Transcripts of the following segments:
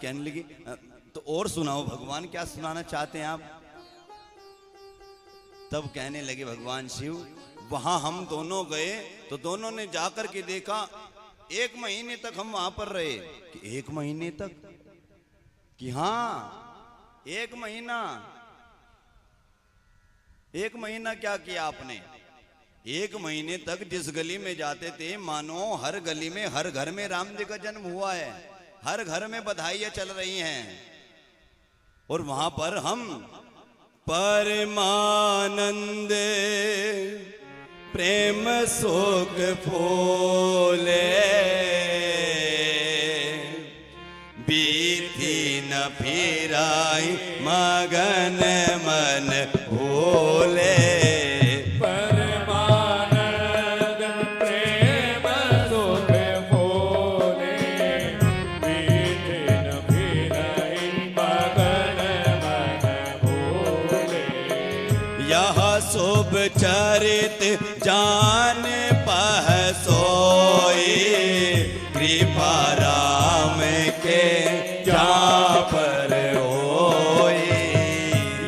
कहने लगी तो और सुनाओ भगवान, क्या सुनाना चाहते हैं आप? तब कहने लगे भगवान शिव, वहां हम दोनों गए तो दोनों ने जाकर के देखा, 1 महीने तक हम वहां पर रहे। कि 1 महीने तक? कि हाँ 1 महीना। 1 महीना क्या किया आपने? 1 महीने तक जिस गली में जाते थे मानो हर गली में हर घर में राम जी का जन्म हुआ है, हर घर में बधाइयां चल रही हैं। और वहां पर हम परमानंद प्रेम सुख फूले, बीती न फिराई मगन मन भोले। शुभ चरित जान पह सोई, कृपा राम के जा पर होई।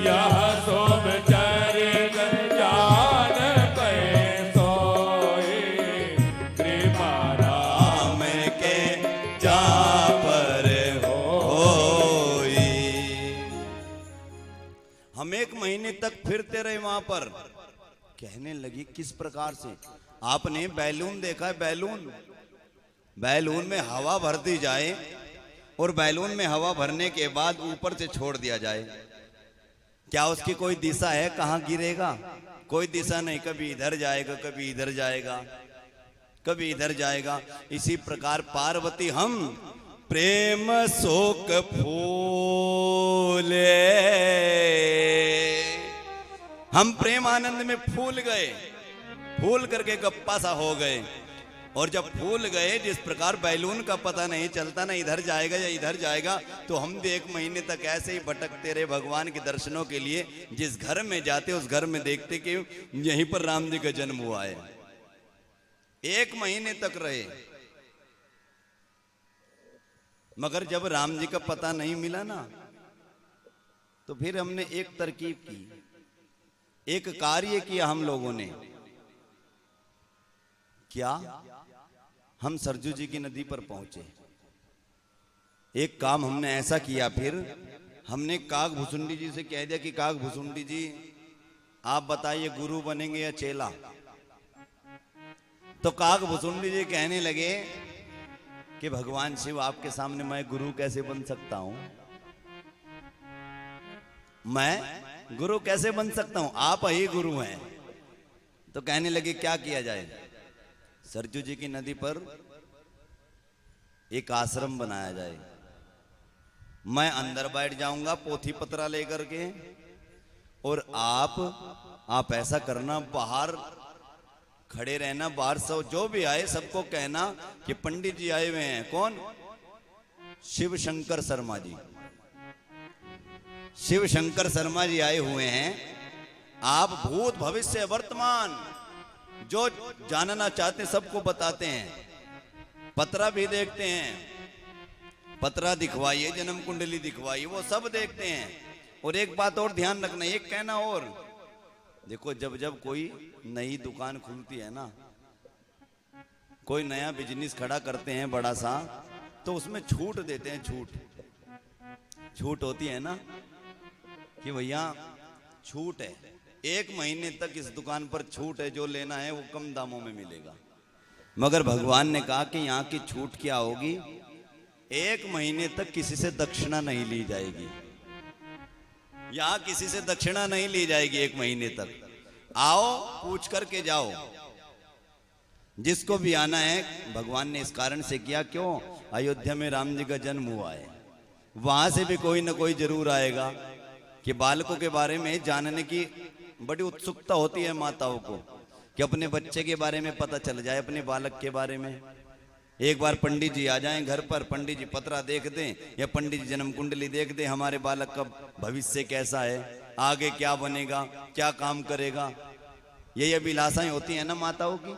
यह शुभ चरित जान पह सोई, कृपा राम के जा पर होई। हम 1 महीने तक फिरते रहे वहां पर। कहने लगी किस प्रकार से? आपने बैलून देखा है? बैलून, बैलून में हवा भर दी जाए और बैलून में हवा भरने के बाद ऊपर से छोड़ दिया जाए, क्या उसकी कोई दिशा है? कहां गिरेगा? कोई दिशा नहीं, कभी इधर जाएगा, कभी इधर जाएगा, कभी इधर जाएगा। इसी प्रकार पार्वती हम प्रेम शोक फूले, हम प्रेम आनंद में फूल गए, फूल करके गप्पा सा हो गए। और जब फूल गए, जिस प्रकार बैलून का पता नहीं चलता ना इधर जाएगा या इधर जाएगा, तो हम भी 1 महीने तक ऐसे ही भटकते रहे भगवान के दर्शनों के लिए। जिस घर में जाते उस घर में देखते कि यहीं पर राम जी का जन्म हुआ है। 1 महीने तक रहे, मगर जब राम जी का पता नहीं मिला ना, तो फिर हमने एक तरकीब की, एक कार्य किया हम लोगों ने। क्या? हम सरजू जी की नदी पर पहुंचे। एक काम हमने ऐसा किया, फिर हमने काग भुसुंडी जी से कह दिया कि काग भुसुंडी जी आप बताइए गुरु बनेंगे या चेला? तो काग भुसुंडी जी कहने लगे कि भगवान शिव आपके सामने मैं गुरु कैसे बन सकता हूं? मैं गुरु कैसे बन सकता हूं? आप ही गुरु हैं। तो कहने लगे क्या किया जाए? सरजू जी की नदी पर एक आश्रम बनाया जाए। मैं अंदर बैठ जाऊंगा पोथी पत्रा लेकर के, और आप ऐसा करना, बाहर खड़े रहना, बाहर सब जो भी आए सबको कहना कि पंडित जी आए हुए हैं। कौन? शिव शंकर शर्मा जी। शिव शंकर शर्मा जी आए हुए हैं। आप भूत भविष्य वर्तमान जो जानना चाहते हैं सबको बताते हैं। पत्रा भी देखते हैं, पत्रा दिखवाइए, जन्म कुंडली दिखवाइए, वो सब देखते हैं। और एक बात और ध्यान रखना, एक कहना और, देखो जब जब कोई नई दुकान खुलती है ना, कोई नया बिजनेस खड़ा करते हैं बड़ा सा, तो उसमें छूट देते हैं। छूट होती है ना कि भैया छूट है, 1 महीने तक इस दुकान पर छूट है, जो लेना है वो कम दामों में मिलेगा। मगर भगवान ने कहा कि यहाँ की छूट क्या होगी? 1 महीने तक किसी से दक्षिणा नहीं ली जाएगी। यहाँ किसी से दक्षिणा नहीं ली जाएगी 1 महीने तक। आओ पूछ करके जाओ, जिसको भी आना है। भगवान ने इस कारण से किया, क्यों? अयोध्या में राम जी का जन्म हुआ है, वहां से भी कोई ना कोई जरूर आएगा कि बालकों के बारे में जानने की बड़ी उत्सुकता होती है माताओं को, कि अपने बच्चे के बारे में पता चल जाए, अपने बालक के बारे में। एक बार पंडित जी आ जाएं घर पर, पंडित जी पतरा देख दें या पंडित जी जन्म कुंडली देख दें, हमारे बालक का भविष्य कैसा है, आगे क्या बनेगा, क्या काम करेगा, यही अभिलाषाएं होती है ना माताओं की।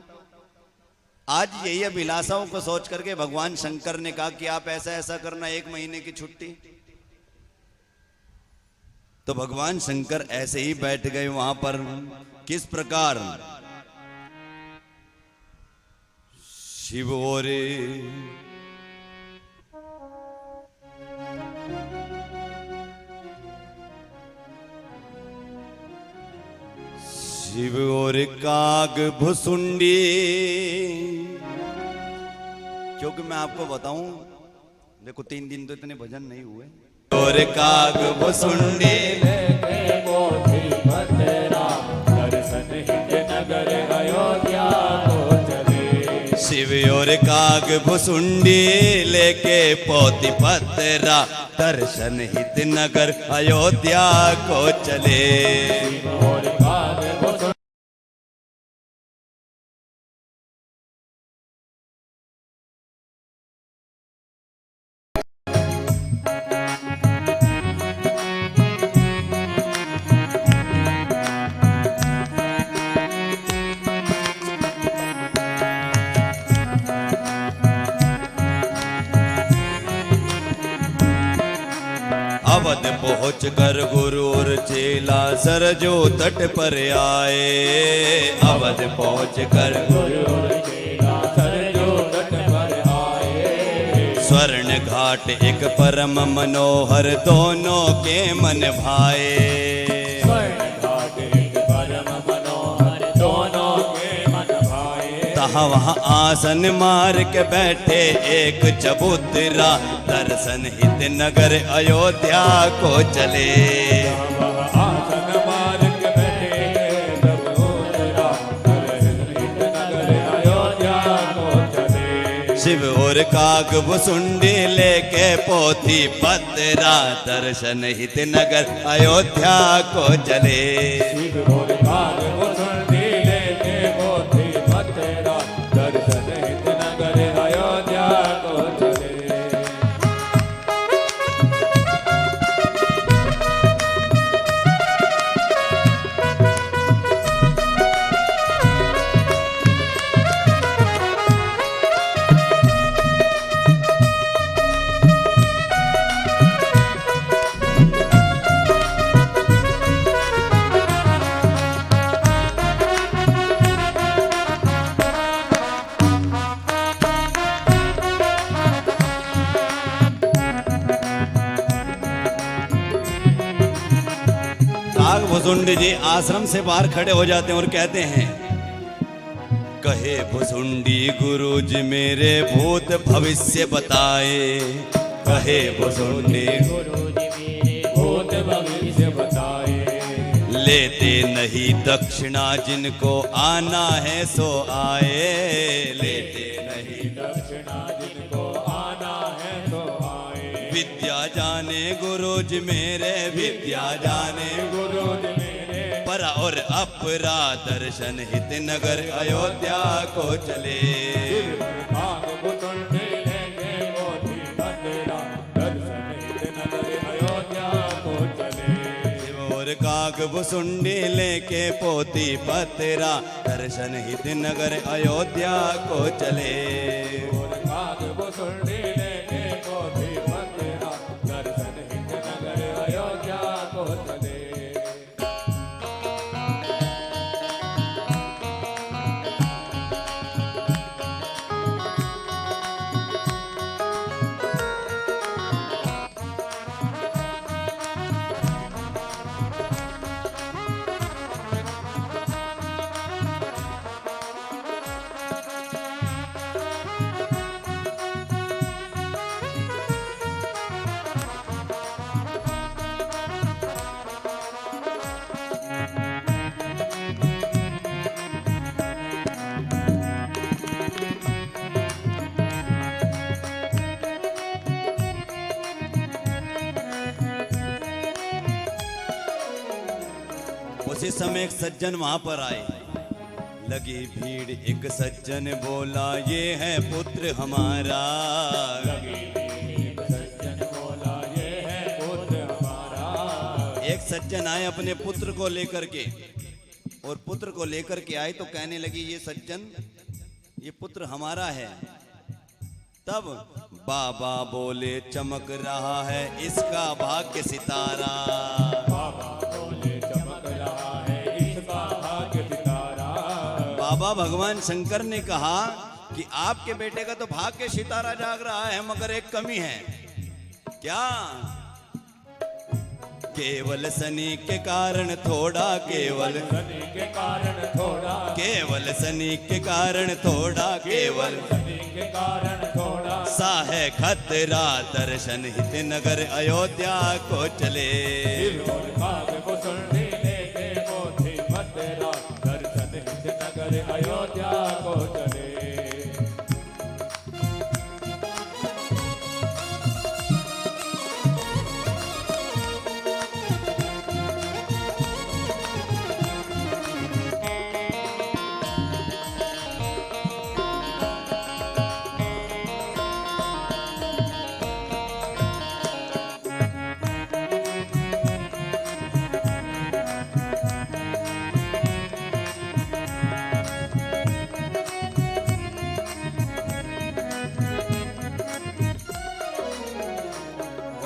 आज यही अभिलाषाओं को सोच करके भगवान शंकर ने कहा कि आप ऐसा ऐसा करना, 1 महीने की छुट्टी। तो भगवान शंकर ऐसे ही बैठ गए वहां पर। किस प्रकार? शिव और शिव और काग भुसुंडी। क्योंकि मैं आपको बताऊं, देखो 3 दिन तो इतने भजन नहीं हुए। और काग भुसुंडी लेके मोती भद्रा, दर्शन हित नगर अयोध्या को चले। शिव और काग भुसुंडी लेके पोती पतरा, दर्शन हित नगर अयोध्या को चले। और काग भुसुंडी अवध पहुँच कर गुरु और चेला सरजू तट पर आए। अवध पहुँच कर गुरु और चेला सरजू तट पर आए। स्वर्ण घाट एक परम मनोहर, दोनों के मन भाए। स्वर्ण घाट एक परम मनोहर, दोनों के मन भाए। तहाँ वहाँ आसन मार के बैठे एक चबूतरा, दर्शन हित नगर अयोध्या को चले। वह आसन मार के बैठे चबूतरा, दर्शन हित नगर अयोध्या को चले। शिव और काग भुसुंडी लेके पोथी पतरा, दर्शन हित नगर अयोध्या को चले। शिव और काग भुसुंडी लेके पोथी पतरा, दर्शन हित नगर अयोध्या को चले। काग भुसुंडी जी आश्रम से बाहर खड़े हो जाते हैं और कहते हैं, कहे भुसुंडी गुरु जी मेरे भूत भविष्य बताए। कहे भुसुंडी गुरु जी मेरे भूत भविष्य बताए। लेते नहीं दक्षिणा, जिनको आना है सो आए। लेते नहीं दक्षिणा, जिनको आना है तो आए। विद्या जाने गुरु जी मेरे, विद्या जाने गुरु जी मेरे परा और अपरा, दर्शन हित नगर अयोध्या को चले। काग भुसुंडी लेके पोथी पतरा, दर्शन हित नगर अयोध्या को चले। शिव और काग भुसुंडी लेके पोती पतरा, दर्शन हित नगर अयोध्या को चले। और काग भुसुंडी लेके पोथी पतरा, दर्शन हित नगर अयोध्या को चले। उसी समय एक सज्जन वहां पर आए। लगी भीड़, एक सज्जन बोला, ये है पुत्र हमारा। सज्जन बोला, ये है पुत्र हमारा। एक सज्जन आए अपने पुत्र को लेकर के, और पुत्र को लेकर के आए तो कहने लगी, ये सज्जन ये पुत्र हमारा है। तब बाबा बोले चमक रहा है इसका भाग्य सितारा। बाबा बोले चमक रहा है इसका भाग्य सितारा। बाबा भगवान शंकर ने कहा कि आपके बेटे का तो भाग्य सितारा जाग रहा है, मगर एक कमी है। क्या? केवल शनि के कारण थोड़ा, केवल शनि के कारण थोड़ा, केवल शनि के कारण थोड़ा, केवल शनि के कारण थोड़ा, सा है खतरा दर्शन हित नगर अयोध्या को चले। और काग को सुनने लेके पोथी मथुरा दर्शन हित नगर अयोध्या को चले।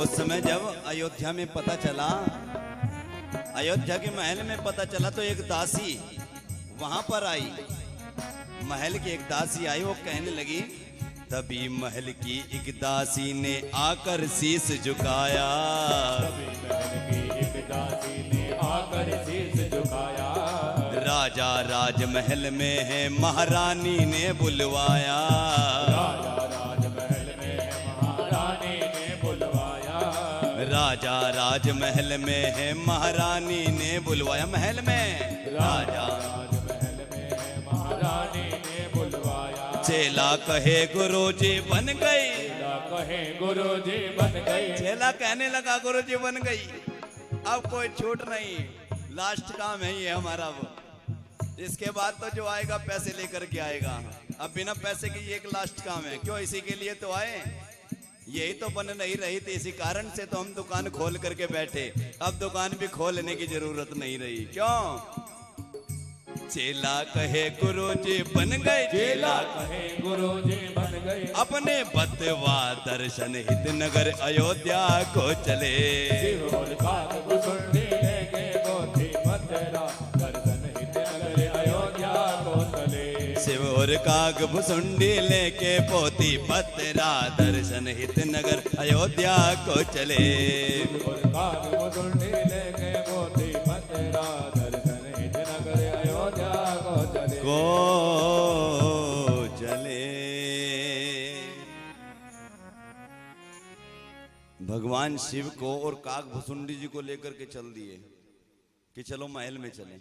उस समय जब अयोध्या में पता चला, अयोध्या के महल में पता चला, तो एक दासी वहां पर आई। महल की एक दासी आई, वो कहने लगी, तभी महल की एक दासी ने आकर शीश झुकाया। तभी महल की एक दासी ने आकर शीश झुकाया। राजा राजमहल में है महारानी ने बुलवाया। राजा राजमहल में महारानी ने बुलवाया। राजा राजमहल में है महारानी ने बुलवाया। महल में राजा राजमहल में महारानी ने बुलवाया। चेला कहे गुरुजी बन गई। चेला कहे गुरुजी बन गई। चेला कहने लगा गुरुजी बन गई, अब कोई छूट नहीं, लास्ट काम है ये हमारा। वो इसके बाद तो जो आएगा पैसे लेकर के आएगा, अब बिना पैसे के ये एक लास्ट काम है। क्यों? इसी के लिए तो आए, यही तो बन नहीं रही थी, इसी कारण से तो हम दुकान खोल करके बैठे। अब दुकान भी खोलने की जरूरत नहीं रही। क्यों? चेला कहे गुरुजी बन गए। चेला कहे गुरुजी बन गए। अपने बतवा दर्शन हित नगर अयोध्या को चले। सिहोर काग भुसुंडी लेके पोथी मथुरा दर्शन हित नगर अयोध्या को चले। सिहोर काग भुसुंडी लेके पोती पतरा दर्शन हित नगर अयोध्या को चले। सिहोर काग भुसुंडी लेके पोथी मथुरा दर्शन हित नगर अयोध्या को चले। को चले। भगवान शिव को और काग भुसुंडी जी को लेकर के चल दिए कि चलो महल में चलें।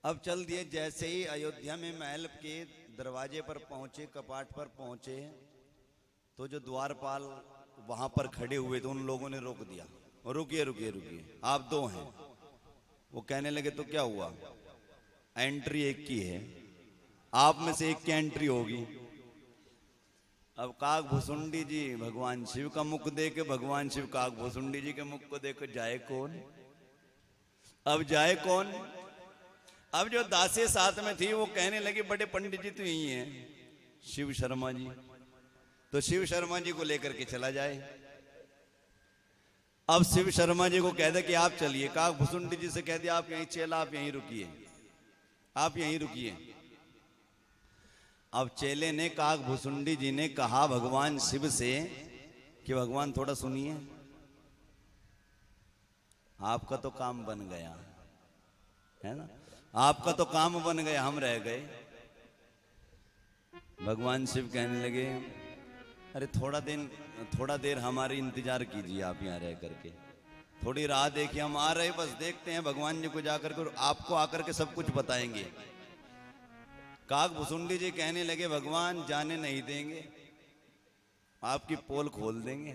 अब चल दिए। जैसे ही अयोध्या में महल के दरवाजे पर पहुंचे, कपाट पर पहुंचे, तो जो द्वारपाल वहां पर खड़े हुए थे उन लोगों ने रोक दिया। रुकिए रुकिए रुकिए, आप दो हैं। वो कहने लगे तो क्या हुआ, एंट्री एक की है, आप में से एक की एंट्री होगी। अब काग भुसुंडी जी भगवान शिव का मुख देखे, भगवान शिव काग भुसुंडी जी के मुख को देखो, जाए कौन? अब जाए कौन? अब जो दासी साथ में थी वो कहने लगी, बड़े पंडित जी तो यही हैं, शिव शर्मा जी, तो शिव शर्मा जी को लेकर के चला जाए। अब शिव शर्मा जी को कह दे कि आप चलिए। काग भुसुंडी जी से कह दिया, आप यहीं चेला, आप यहीं रुकिए, आप यहीं रुकिए। अब चेले ने, काग भुसुंडी जी ने कहा भगवान शिव से कि भगवान थोड़ा सुनिए, आपका तो काम बन गया है ना, आपका तो काम बन गया, हम रह गए। भगवान शिव कहने लगे, अरे थोड़ा देर हमारी इंतजार कीजिए, आप यहाँ रह करके थोड़ी राह देखिए, हम आ रहे, बस देखते हैं भगवान जी को जाकर के, आपको आकर के सब कुछ बताएंगे। काग भुसुंडी जी कहने लगे, भगवान जाने नहीं देंगे, आपकी पोल खोल देंगे।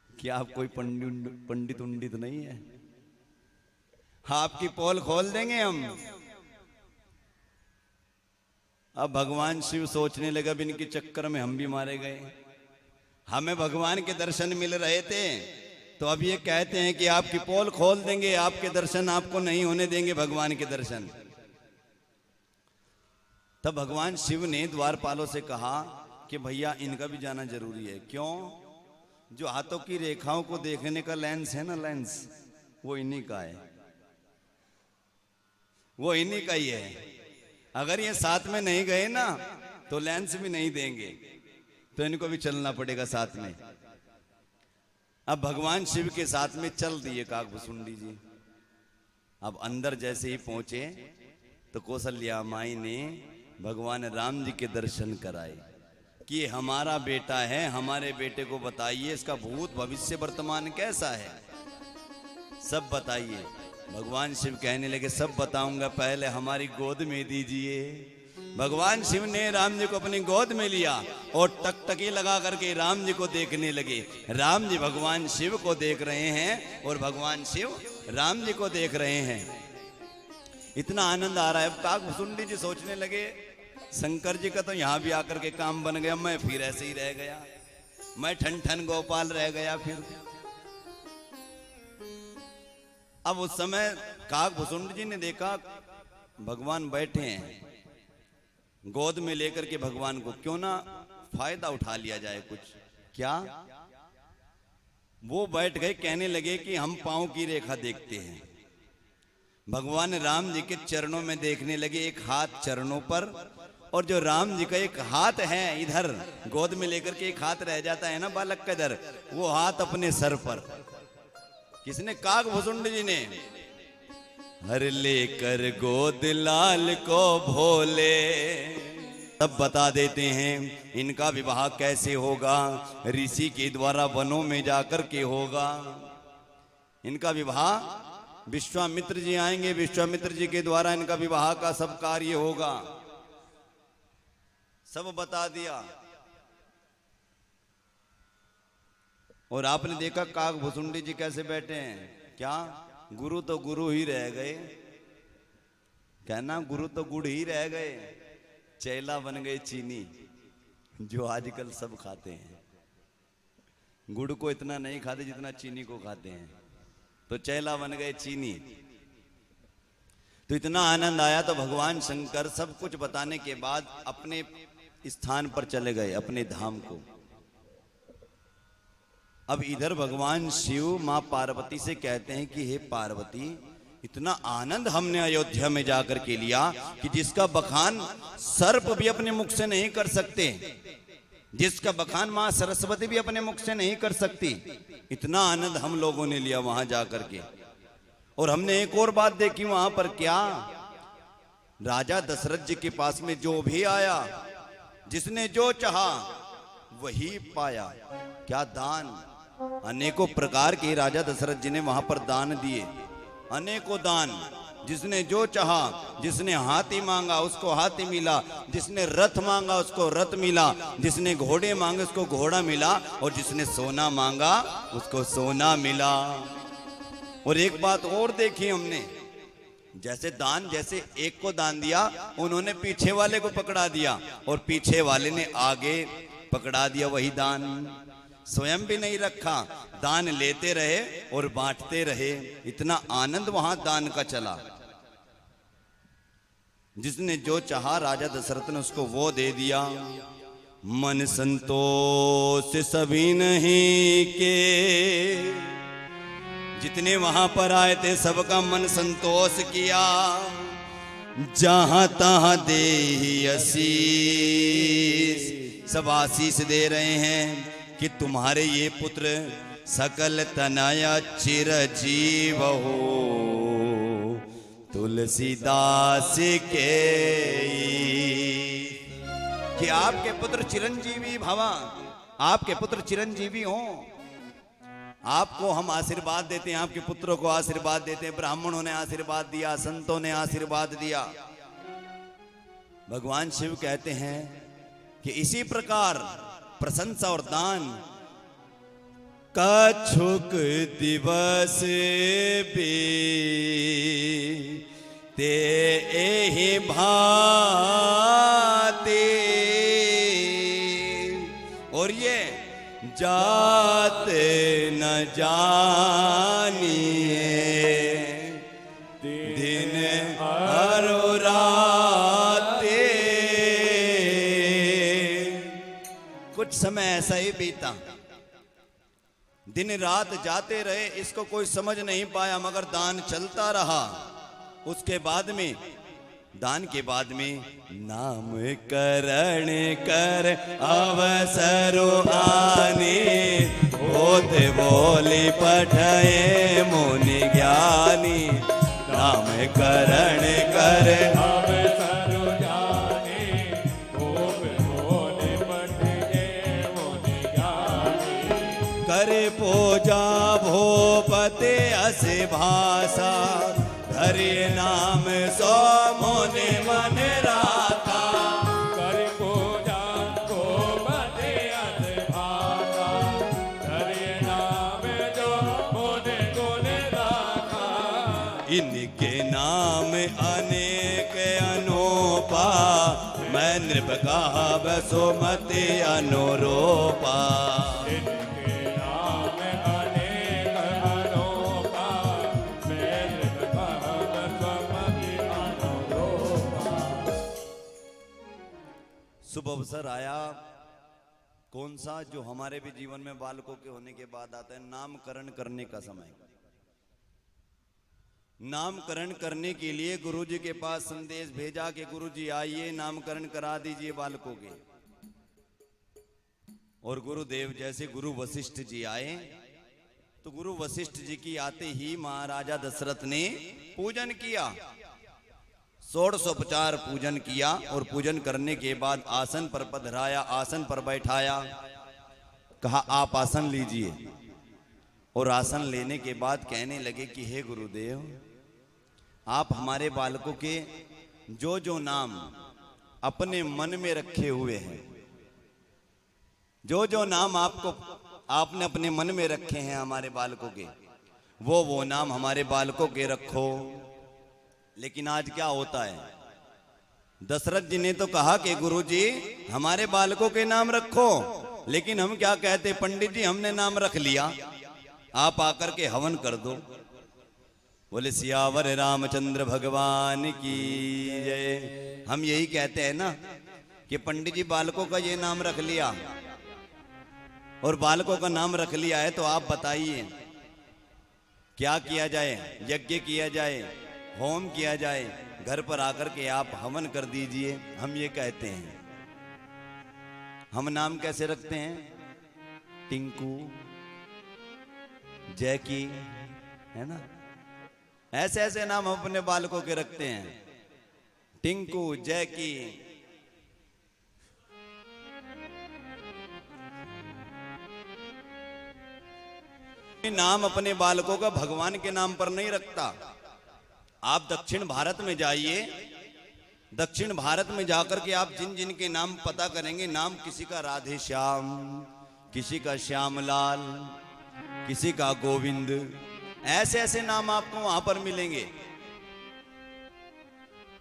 क्या आप कोई पंडित उंडित नहीं है? आपकी पोल खोल देंगे हम। अब भगवान शिव सोचने लगा, अब इनके चक्कर में हम भी मारे गए। हमें भगवान के दर्शन मिल रहे थे, तो अब ये कहते हैं कि आपकी पोल खोल देंगे, आपके दर्शन आपको नहीं होने देंगे, भगवान के दर्शन। तब भगवान शिव ने द्वारपालों से कहा कि भैया इनका भी जाना जरूरी है। क्यों? जो हाथों की रेखाओं को देखने का लेंस है ना, लेंस, वो इन्हीं का है, वो इन्हीं का ही है। अगर ये साथ में नहीं गए ना तो लेंस भी नहीं देंगे, तो इनको भी चलना पड़ेगा साथ में। अब भगवान शिव के साथ में चल दिए काकभुसुंडी जी। अब अंदर जैसे ही पहुंचे तो कौशल्या माई ने भगवान राम जी के दर्शन कराए कि ये हमारा बेटा है, हमारे बेटे को बताइए इसका भूत भविष्य वर्तमान कैसा है, सब बताइए। भगवान शिव कहने लगे सब बताऊंगा, पहले हमारी गोद में दीजिए। भगवान शिव ने राम जी को अपनी गोद में लिया और टकटकी लगा करके राम जी को देखने लगे। राम जी भगवान शिव को देख रहे हैं और भगवान शिव राम जी को देख रहे हैं। इतना आनंद आ रहा है। अब काकभुसुंडी जी सोचने लगे शंकर जी का तो यहां भी आकर के काम बन गया, मैं फिर ऐसे ही रह गया, मैं ठन ठन गोपाल रह गया फिर। अब उस समय काकभुसुंडी जी ने देखा भगवान बैठे हैं, गोद में लेकर के भगवान को क्यों ना फायदा उठा लिया जाए कुछ। क्या? वो बैठ गए, कहने लगे कि हम पांव की रेखा देखते हैं। भगवान राम जी के चरणों में देखने लगे, एक हाथ चरणों पर और जो राम जी का एक हाथ है इधर गोद में लेकर के एक हाथ रह जाता है ना बालक का इधर, वो हाथ अपने सर पर। किसने? काकभुसुंडी जी ने। हर लेकर गोद लाल को भोले, तब बता देते हैं इनका विवाह कैसे होगा। ऋषि के द्वारा वनों में जाकर के होगा इनका विवाह। विश्वामित्र जी आएंगे, विश्वामित्र जी के द्वारा इनका विवाह का सब कार्य होगा। सब बता दिया। और आपने देखा काकभुसुंडी जी कैसे बैठे हैं। क्या? गुरु तो गुरु ही रह गए, कहना गुरु तो गुड़ ही रह गए, चेला बन गए चीनी, जो आजकल सब खाते हैं। गुड़ को इतना नहीं खाते जितना चीनी को खाते हैं, तो चेला बन गए चीनी। तो इतना आनंद आया। तो भगवान शंकर सब कुछ बताने के बाद अपने स्थान पर चले गए, अपने धाम को। अब इधर भगवान शिव मां पार्वती से कहते हैं कि हे पार्वती, इतना आनंद हमने अयोध्या में जाकर के लिया कि जिसका बखान सर्प भी अपने मुख से नहीं कर सकते, जिसका बखान मां सरस्वती भी अपने मुख से नहीं कर सकती। इतना आनंद हम लोगों ने लिया वहां जाकर के। और हमने एक और बात देखी वहां पर। क्या? राजा दशरथ जी के पास में जो भी आया, जिसने जो चाहा वही पाया। क्या दान! अनेकों प्रकार के राजा दशरथ जी ने वहां पर दान दिए, अनेकों दान। जिसने जो चाहा, जिसने हाथी मांगा उसको हाथी मिला, जिसने रथ मांगा उसको रथ मिला, जिसने घोड़े मांगे उसको घोड़ा मिला, और जिसने सोना मांगा उसको सोना मिला। और एक बात और देखी हमने, जैसे दान, जैसे एक को दान दिया उन्होंने पीछे वाले को पकड़ा दिया और पीछे वाले ने आगे पकड़ा दिया वही दान। स्वयं भी नहीं रखा, दान लेते रहे और बांटते रहे। इतना आनंद वहां दान का चला। जिसने जो चाहा राजा दशरथ ने उसको वो दे दिया। मन संतोष सभी नहीं के, जितने वहां पर आए थे सबका मन संतोष किया। जहां तहां दे आशीष, सब आशीष दे रहे हैं कि तुम्हारे ये पुत्र सकल तनया चिरजीव हो, तुलसीदास के। कि आपके पुत्र चिरंजीवी भवा, आपके पुत्र चिरंजीवी हो। आपको हम आशीर्वाद देते हैं, आपके पुत्रों को आशीर्वाद देते हैं। ब्राह्मणों ने आशीर्वाद दिया, संतों ने आशीर्वाद दिया। भगवान शिव कहते हैं कि इसी प्रकार प्रशंसा और दान कछुक दिवस बीते एहि भांति। और ये जात न जानिए दिन और राते, दिन रात जाते रहे, इसको कोई समझ नहीं पाया, मगर दान चलता रहा। उसके बाद में, दान के बाद में, नाम करण कर अवसर आने, होते बोली पठये मुनि ज्ञानी। नाम करण कर अवसर जाने, होते बोली पठये मुनि ज्ञानी। करे पूजा भूपते अस भाषा, हरि नाम सो मुनि मन राखा। कर पूजा भूपते अस भाषा, हरि नाम जो मुनि गुण राखा। इनके नाम अनेक अनूपा, मैं नृप कहा बसुमति अनुरूपा। इनके नाम अनेक अनूपा, मैं नृप कहा बसुमति अनुरूपा। शुभ अवसर आया, कौन सा? जो हमारे भी जीवन में बालकों के होने के बाद आता है, नामकरण करने का समय। नामकरण करने के लिए गुरुजी के पास संदेश भेजा कि गुरुजी आइए नामकरण करा दीजिए बालकों के। और गुरुदेव जैसे गुरु वशिष्ठ जी आए, तो गुरु वशिष्ठ जी की आते ही महाराजा दशरथ ने पूजन किया, षोडशोपचार पूजन किया। और पूजन करने के बाद आसन पर पधराया, आसन पर बैठाया, कहा आप आसन लीजिए। और आसन लेने के बाद कहने लगे कि हे गुरुदेव, आप हमारे बालकों के जो जो नाम अपने मन में रखे हुए हैं, जो जो नाम आपने अपने मन में रखे हैं हमारे बालकों के, वो नाम हमारे बालकों के रखो। लेकिन आज क्या होता है, दशरथ जी ने तो कहा कि गुरुजी हमारे बालकों के नाम रखो, लेकिन हम क्या कहते, पंडित जी हमने नाम रख लिया, आप आकर के हवन कर दो। बोले सियावर रामचंद्र भगवान की जय। हम यही कहते हैं ना कि पंडित जी बालकों का ये नाम रख लिया, और बालकों का नाम रख लिया है, तो आप बताइए क्या किया जाए? यज्ञ किया जाए, होम किया जाए, घर पर आकर के आप हवन कर दीजिए, हम ये कहते हैं। हम नाम कैसे रखते हैं? टिंकू, जैकी, है ना, ऐसे ऐसे नाम हम अपने बालकों के रखते हैं। टिंकू, जैकी। नाम अपने बालकों का भगवान के नाम पर नहीं रखता। आप दक्षिण भारत में जाइए, दक्षिण भारत में जाकर के आप जिन जिन के नाम पता करेंगे, नाम किसी का राधे श्याम, किसी का श्यामलाल, किसी का गोविंद, ऐसे ऐसे नाम आपको वहां पर मिलेंगे।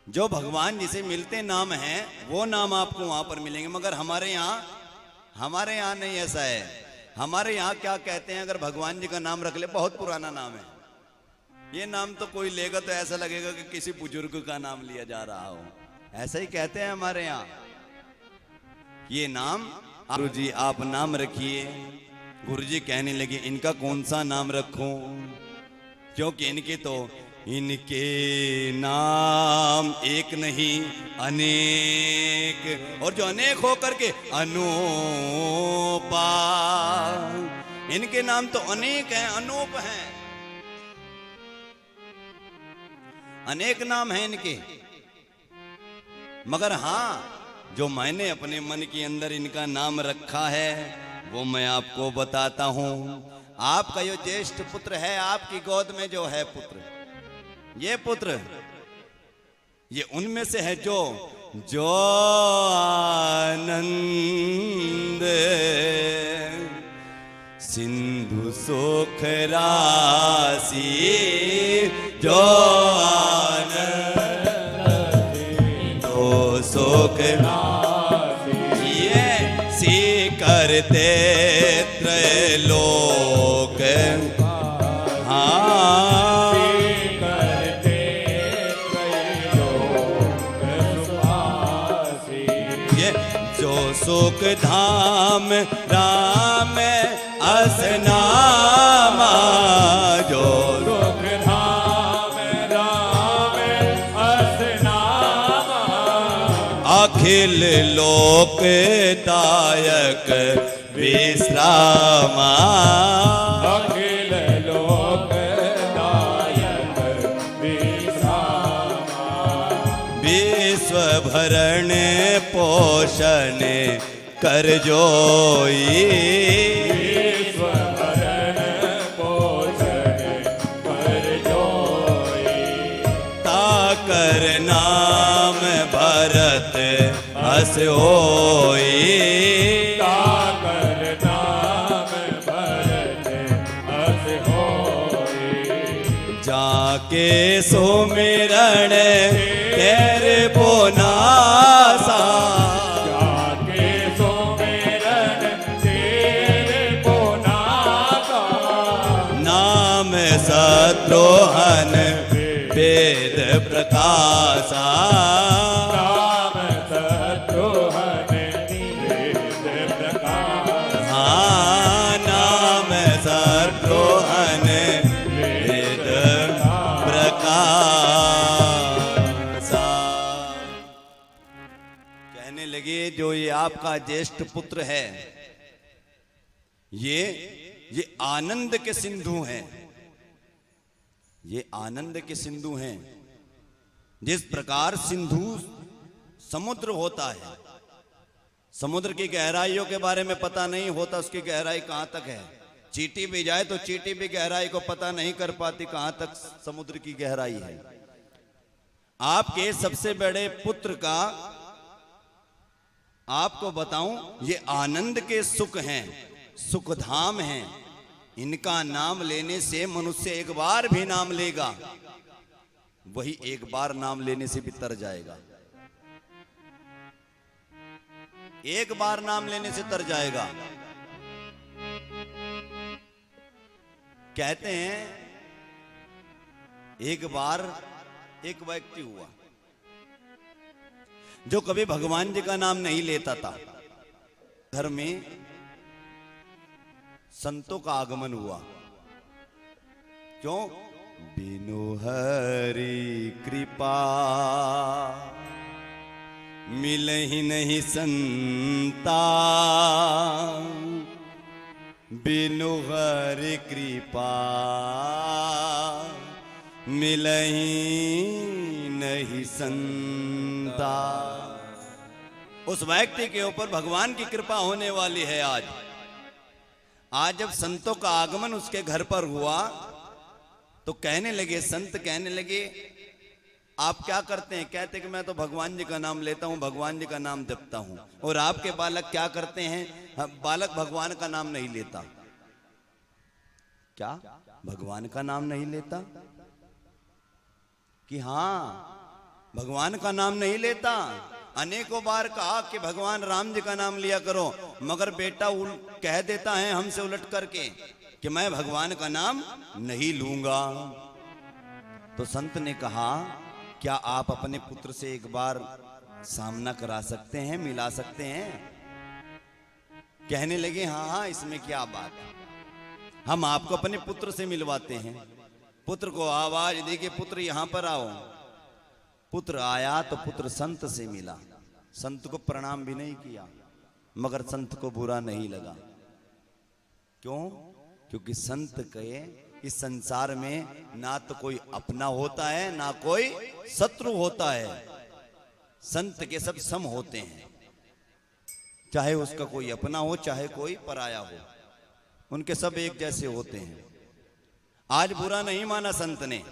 जो भगवान जिसे मिलते नाम हैं, वो नाम आपको वहां पर मिलेंगे। मगर हमारे यहाँ नहीं ऐसा है। हमारे यहाँ क्या कहते हैं, अगर भगवान जी का नाम रख ले, बहुत पुराना नाम है, ये नाम तो कोई लेगा तो ऐसा लगेगा कि किसी बुजुर्ग का नाम लिया जा रहा हो, ऐसा ही कहते हैं हमारे यहाँ। ये नाम गुरुजी आप नाम रखिए। गुरुजी कहने लगे इनका कौन सा नाम रखूं, क्योंकि इनके नाम एक नहीं अनेक, और जो अनेक होकर के अनूपा, इनके नाम तो अनेक हैं, अनूप हैं, अनेक नाम हैं इनके। मगर हाँ, जो मैंने अपने मन के अंदर इनका नाम रखा है, वो मैं आपको बताता हूं। आपका जो ज्येष्ठ पुत्र है, आपकी गोद में जो है पुत्र, ये पुत्र, ये उनमें से है जो आनंद सिंधु सुख राशि, जो आनंद तो सुख राशि, ये सी करते त्रैलोक, हाँ करते त्रैलोक सुवासी। ये जो सुख धाम राम असना अखिल लोकदायक विश्रामा, अखिल लोकदायक विश्रामा, विश्व भरण पोषण कर जोई, विश्व भरण पोषण कर जोई, ताकर नाम भरत हस होई, ताकर नाम भरत हस होई, जाके सुमिरण तेरे बोनासा, जाके सुमिरन तेरे पुनासा, नाम शत्रुहन वेद प्रकाशा, नाम शत्रुहन वेद प्रकाश, हाँ नाम शत्रुहन वेद प्रकाशा। कहने लगे जो ये आपका ज्येष्ठ पुत्र है, ये आनंद के सिंधु हैं, ये आनंद के सिंधु हैं। जिस प्रकार सिंधु समुद्र होता है, समुद्र की गहराइयों के बारे में पता नहीं होता उसकी गहराई कहां तक है, चींटी भी जाए तो चींटी भी गहराई को पता नहीं कर पाती कहां तक समुद्र की गहराई है। आपके सबसे बड़े पुत्र का आपको बताऊं, ये आनंद के सुख हैं, सुखधाम हैं। इनका नाम लेने से मनुष्य एक बार भी नाम लेगा, वही एक बार नाम लेने से भी तर जाएगा, एक बार नाम लेने से तर जाएगा। कहते हैं एक बार एक व्यक्ति हुआ जो कभी भगवान जी का नाम नहीं लेता था। घर में संतों का आगमन हुआ। क्यों? बिनु हरि कृपा मिलहि नहीं संता, बिनु हरि कृपा मिलहि नहीं संता। उस व्यक्ति के ऊपर भगवान की कृपा होने वाली है। आज जब संतों का आगमन उसके घर पर हुआ तो कहने लगे, संत कहने लगे आप क्या करते हैं? कहते कि मैं तो भगवान जी का नाम लेता हूं, भगवान जी का नाम जपता हूं। और आपके बालक क्या करते हैं? बालक भगवान का नाम नहीं लेता। क्या भगवान का नाम नहीं लेता? कि हां भगवान का नाम नहीं लेता। अनेकों बार कहा कि भगवान राम जी का नाम लिया करो, मगर बेटा कह देता है हमसे उलट करके कि मैं भगवान का नाम नहीं लूंगा। तो संत ने कहा क्या आप अपने पुत्र से एक बार सामना करा सकते हैं, मिला सकते हैं? कहने लगे हाँ हाँ, इसमें क्या बात है, हम आपको अपने पुत्र से मिलवाते हैं। पुत्र को आवाज दी कि पुत्र यहां पर आओ। पुत्र आया तो पुत्र संत से मिला। संत को प्रणाम भी नहीं किया, मगर संत को बुरा नहीं लगा। क्यों? क्योंकि संत के इस संसार में ना तो कोई अपना होता है ना कोई शत्रु होता है। संत के सब सम होते हैं, चाहे उसका कोई अपना हो चाहे कोई पराया हो, उनके सब एक जैसे होते हैं। आज बुरा नहीं माना संत ने।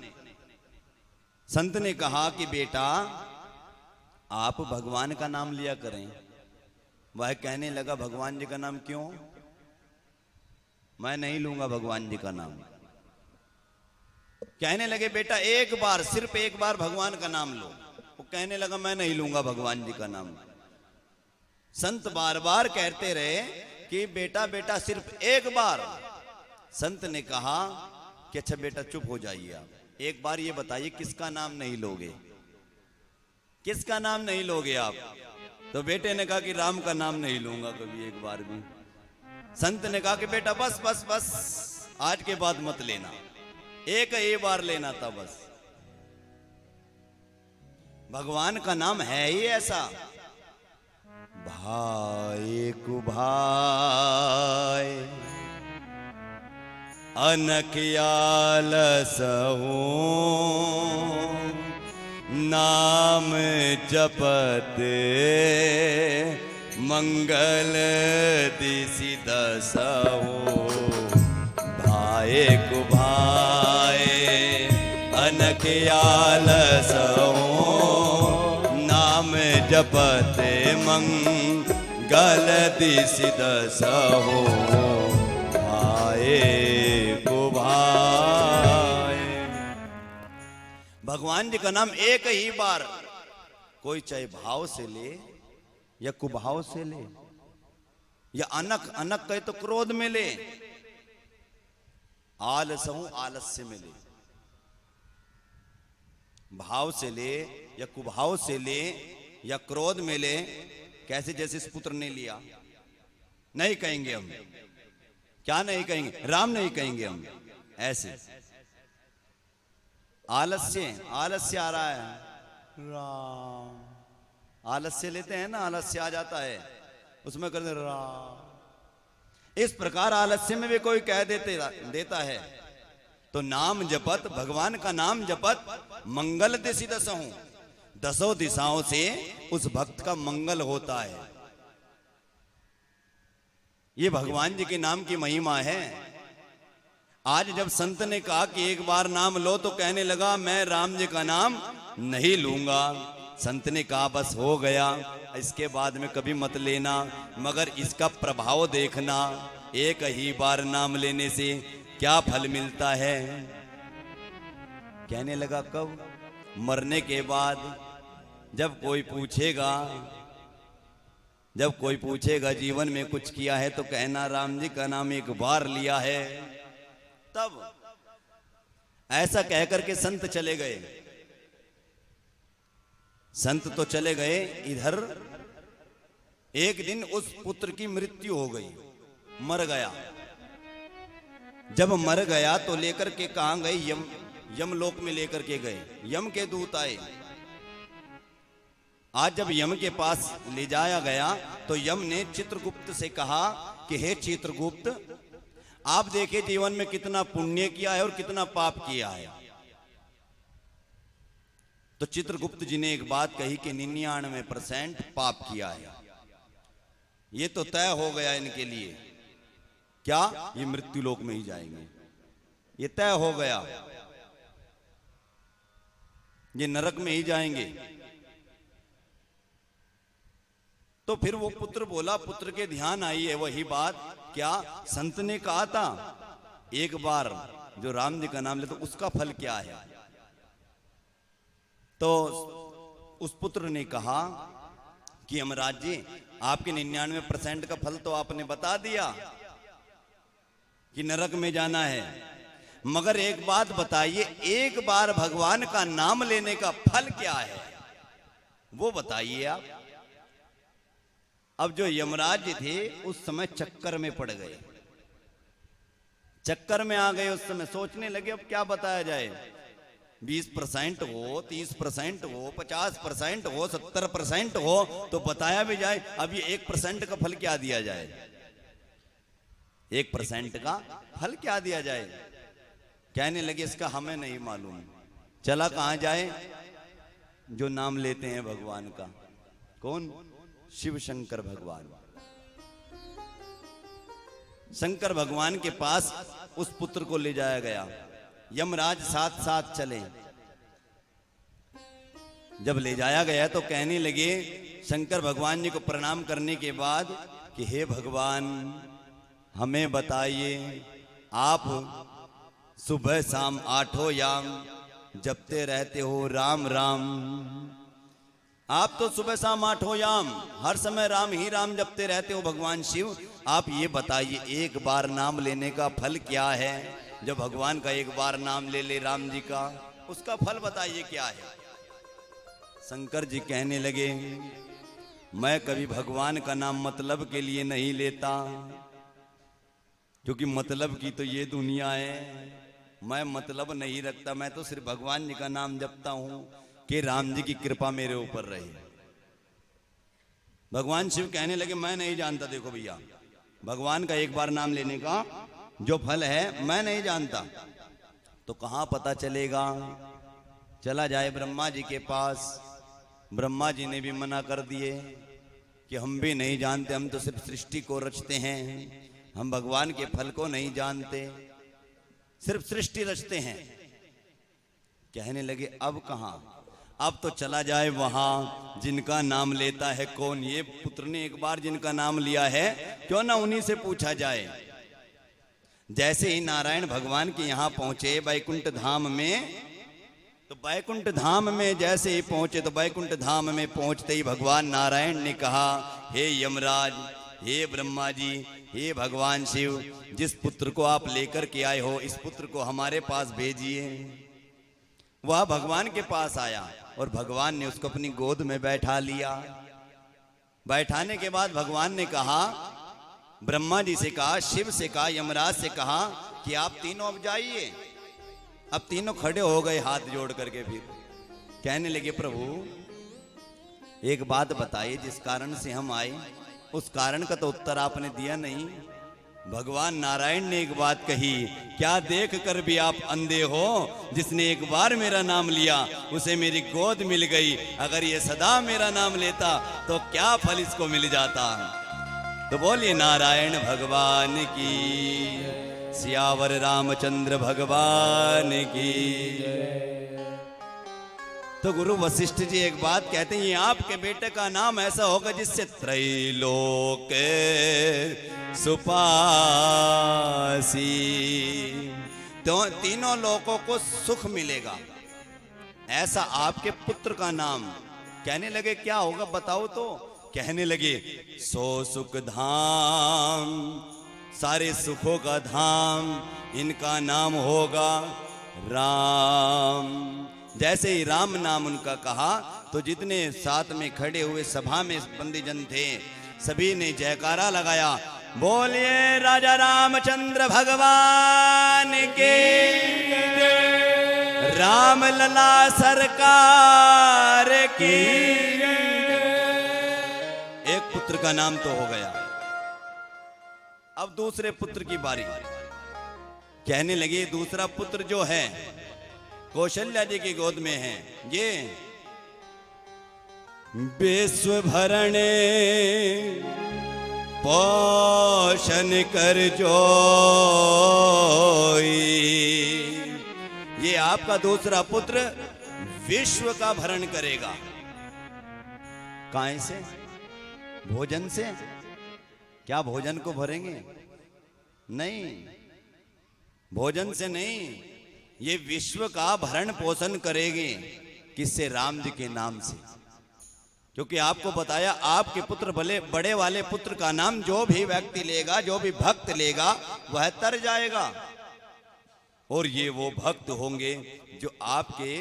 संत ने कहा कि बेटा आप भगवान का नाम लिया करें। वह कहने लगा भगवान जी का नाम क्यों? मैं नहीं लूंगा भगवान जी का नाम। कहने लगे बेटा एक बार, सिर्फ एक बार भगवान का नाम लो। वो कहने लगा मैं नहीं लूंगा भगवान जी का नाम। संत बार बार कहते रहे कि बेटा बेटा सिर्फ एक बार। संत ने कहा कि अच्छा बेटा चुप हो जाइए, आप एक बार ये बताइए किसका नाम नहीं लोगे, किसका नाम नहीं लोगे आप? तो बेटे ने कहा कि राम का नाम नहीं लूंगा कभी एक बार भी। संत ने कहा कि बेटा बस बस बस, आज के बाद मत लेना, एक ही बार लेना था बस। भगवान का नाम है ही ऐसा भाई कुभाई अनखयाल सहूं नाम जपत मंगल दिसि दसहु भाई कुभाई अनखयाल सहूं नाम जपत मंगल दिसि दसहु भाई कुभाई। भगवान जी का नाम एक ही बार कोई चाहे भाव से ले या कुभाव से ले या अनक अनक कहे तो क्रोध में ले, आलसहूं आलस्य में ले, भाव से ले या कुभाव से ले या क्रोध में ले। कैसे? जैसे इस पुत्र ने लिया, नहीं कहेंगे हम, क्या नहीं कहेंगे? राम नहीं कहेंगे हम। ऐसे आलस्य, आलस्य आ रहा है, राम आलस्य लेते हैं ना, आलस्य आ जाता है उसमें करते राम। इस प्रकार आलस्य में भी कोई कह देता है तो नाम जपत, भगवान का नाम जपत मंगल दिसि दसहूं, दसों दिशाओं से उस भक्त का मंगल होता है। ये भगवान जी के नाम की महिमा है। आज जब संत ने कहा कि एक बार नाम लो तो कहने लगा मैं राम जी का नाम नहीं लूंगा। संत ने कहा बस हो गया, इसके बाद में कभी मत लेना, मगर इसका प्रभाव देखना, एक ही बार नाम लेने से क्या फल मिलता है। कहने लगा कब? मरने के बाद जब कोई पूछेगा जीवन में कुछ किया है तो कहना राम जी का नाम एक बार लिया है। तब ऐसा कहकर के संत चले गए। संत तो चले गए, इधर एक दिन उस पुत्र की मृत्यु हो गई, मर गया। जब मर गया तो लेकर के कहां गए? यमलोक में लेकर के गए। यम के दूत आए। आज जब यम के पास ले जाया गया तो यम ने चित्रगुप्त से कहा कि हे चित्रगुप्त, आप देखिए जीवन में कितना पुण्य किया है और कितना पाप किया है। तो चित्रगुप्त जी ने एक बात कही कि 99% पाप किया है। ये तो तय हो गया इनके लिए, क्या ये मृत्यु लोक में ही जाएंगे, ये तय हो गया, ये नरक में ही जाएंगे। तो फिर वो पुत्र बोला, पुत्र के ध्यान आई है वही बात, क्या संत ने कहा था एक बार जो राम जी का नाम ले तो उसका फल क्या है। तो उस पुत्र ने कहा कि यमराज जी आपके 99% का फल तो आपने बता दिया कि नरक में जाना है, मगर एक बात बताइए, एक बार भगवान का नाम लेने का फल क्या है वो बताइए आप। अब जो यमराज जी थे उस समय चक्कर में पड़ गए, चक्कर में आ गए। उस समय सोचने लगे अब क्या बताया जाए, 20% हो, 30% हो, 50% हो, 70% हो तो बताया भी जाए। अब ये 1% का फल क्या दिया जाए, 1% का फल क्या दिया जाए। कहने लगे इसका हमें नहीं मालूम, चला कहां जाए, जो नाम लेते हैं भगवान का। कौन? शिव शंकर भगवान। शंकर भगवान के पास उस पुत्र को ले जाया गया। यमराज साथ साथ चले। जब ले जाया गया तो कहने लगे शंकर भगवान जी को प्रणाम करने के बाद कि हे भगवान, हमें बताइए, आप सुबह शाम 8 याम जपते रहते हो राम राम। आप तो सुबह शाम 8 याम हर समय राम ही राम जपते रहते हो भगवान शिव। आप ये बताइए एक बार नाम लेने का फल क्या है। जब भगवान का एक बार नाम ले ले राम जी का, उसका फल बताइए क्या है। शंकर जी कहने लगे मैं कभी भगवान का नाम मतलब के लिए नहीं लेता, क्योंकि मतलब की तो ये दुनिया है। मैं मतलब नहीं रखता, मैं तो सिर्फ भगवान जी का नाम जपता हूं कि राम जी की कृपा मेरे ऊपर रहे। भगवान शिव कहने लगे मैं नहीं जानता। देखो भैया, भगवान का एक बार नाम लेने का जो फल है मैं नहीं जानता, तो कहाँ पता चलेगा? चला जाए ब्रह्मा जी के पास। ब्रह्मा जी ने भी मना कर दिए कि हम भी नहीं जानते, हम तो सिर्फ सृष्टि को रचते हैं, हम भगवान के फल को नहीं जानते, सिर्फ सृष्टि रचते हैं। कहने लगे अब कहाँ? अब तो चला जाए वहां जिनका नाम लेता है कौन। ये पुत्र ने एक बार जिनका नाम लिया है, क्यों ना उन्हीं से पूछा जाए। जैसे ही नारायण भगवान के यहाँ पहुंचे बैकुंठ धाम में, तो बैकुंठ धाम में जैसे ही पहुंचे, तो बैकुंठ धाम में पहुंचते ही भगवान नारायण ने कहा, हे यमराज, हे ब्रह्मा जी, हे भगवान शिव, जिस पुत्र को आप लेकर के आए हो इस पुत्र को हमारे पास भेजिए। वह भगवान के पास आया और भगवान ने उसको अपनी गोद में बैठा लिया। बैठाने के बाद भगवान ने कहा, ब्रह्मा जी से कहा, शिव से कहा, यमराज से कहा कि आप तीनों अब जाइए। अब तीनों खड़े हो गए हाथ जोड़ करके। फिर कहने लगे, प्रभु एक बात बताइए, जिस कारण से हम आए उस कारण का तो उत्तर आपने दिया नहीं। भगवान नारायण ने एक बात कही, क्या देख कर भी आप अंधे हो? जिसने एक बार मेरा नाम लिया उसे मेरी गोद मिल गई, अगर ये सदा मेरा नाम लेता तो क्या फल इसको मिल जाता। तो बोलिए नारायण भगवान की, सियावर रामचंद्र भगवान की। तो गुरु वशिष्ठ जी एक बात कहते हैं, ये आपके बेटे का नाम ऐसा होगा जिससे त्रैलोक सुपासी, तो तीनों लोगों को सुख मिलेगा, ऐसा आपके पुत्र का नाम। कहने लगे क्या होगा बताओ तो? कहने लगे, सो सुख धाम, सारे सुखों का धाम, इनका नाम होगा राम। जैसे ही राम नाम उनका कहा, तो जितने साथ में खड़े हुए सभा में बंदीजन थे सभी ने जयकारा लगाया, बोलिए राजा रामचंद्र भगवान के, राम लला सरकार की। एक पुत्र का नाम तो हो गया। अब दूसरे पुत्र की बारी। कहने लगे दूसरा पुत्र जो है कौशल्या जी की गोद में है, ये विश्व भरणे पोषण कर जोई। ये आपका दूसरा पुत्र विश्व का भरण करेगा। काहे से? भोजन से? क्या भोजन को भरेंगे? नहीं, भोजन से नहीं, ये विश्व का भरण पोषण करेंगे। किससे? राम जी के नाम से। क्योंकि आपको बताया, आपके पुत्र भले बड़े वाले पुत्र का नाम जो भी व्यक्ति लेगा, जो भी भक्त लेगा, वह तर जाएगा। और ये वो भक्त होंगे जो आपके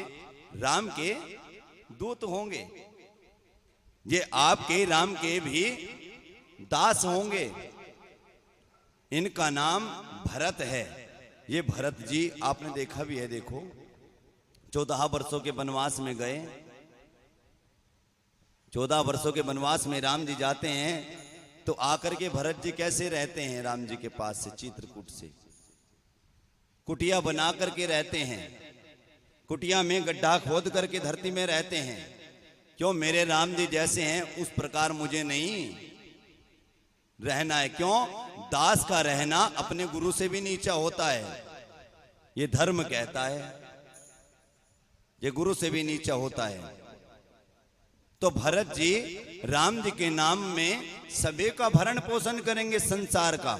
राम के दूत होंगे, ये आपके राम के भी दास होंगे। इनका नाम भरत है। ये भरत जी आपने देखा भी है। देखो 14 वर्षों के वनवास में गए। 14 वर्षों के वनवास में राम जी जाते हैं, तो आकर के भरत जी कैसे रहते हैं? राम जी के पास से चित्रकूट से कुटिया बना करके रहते हैं। कुटिया में गड्ढा खोद करके धरती में रहते हैं। क्यों? मेरे राम जी जैसे हैं उस प्रकार मुझे नहीं रहना है। क्यों? दास का रहना अपने गुरु से भी नीचा होता है, ये धर्म कहता है, ये गुरु से भी नीचा होता है। तो भरत जी राम जी के नाम में सभी का भरण पोषण करेंगे, संसार का।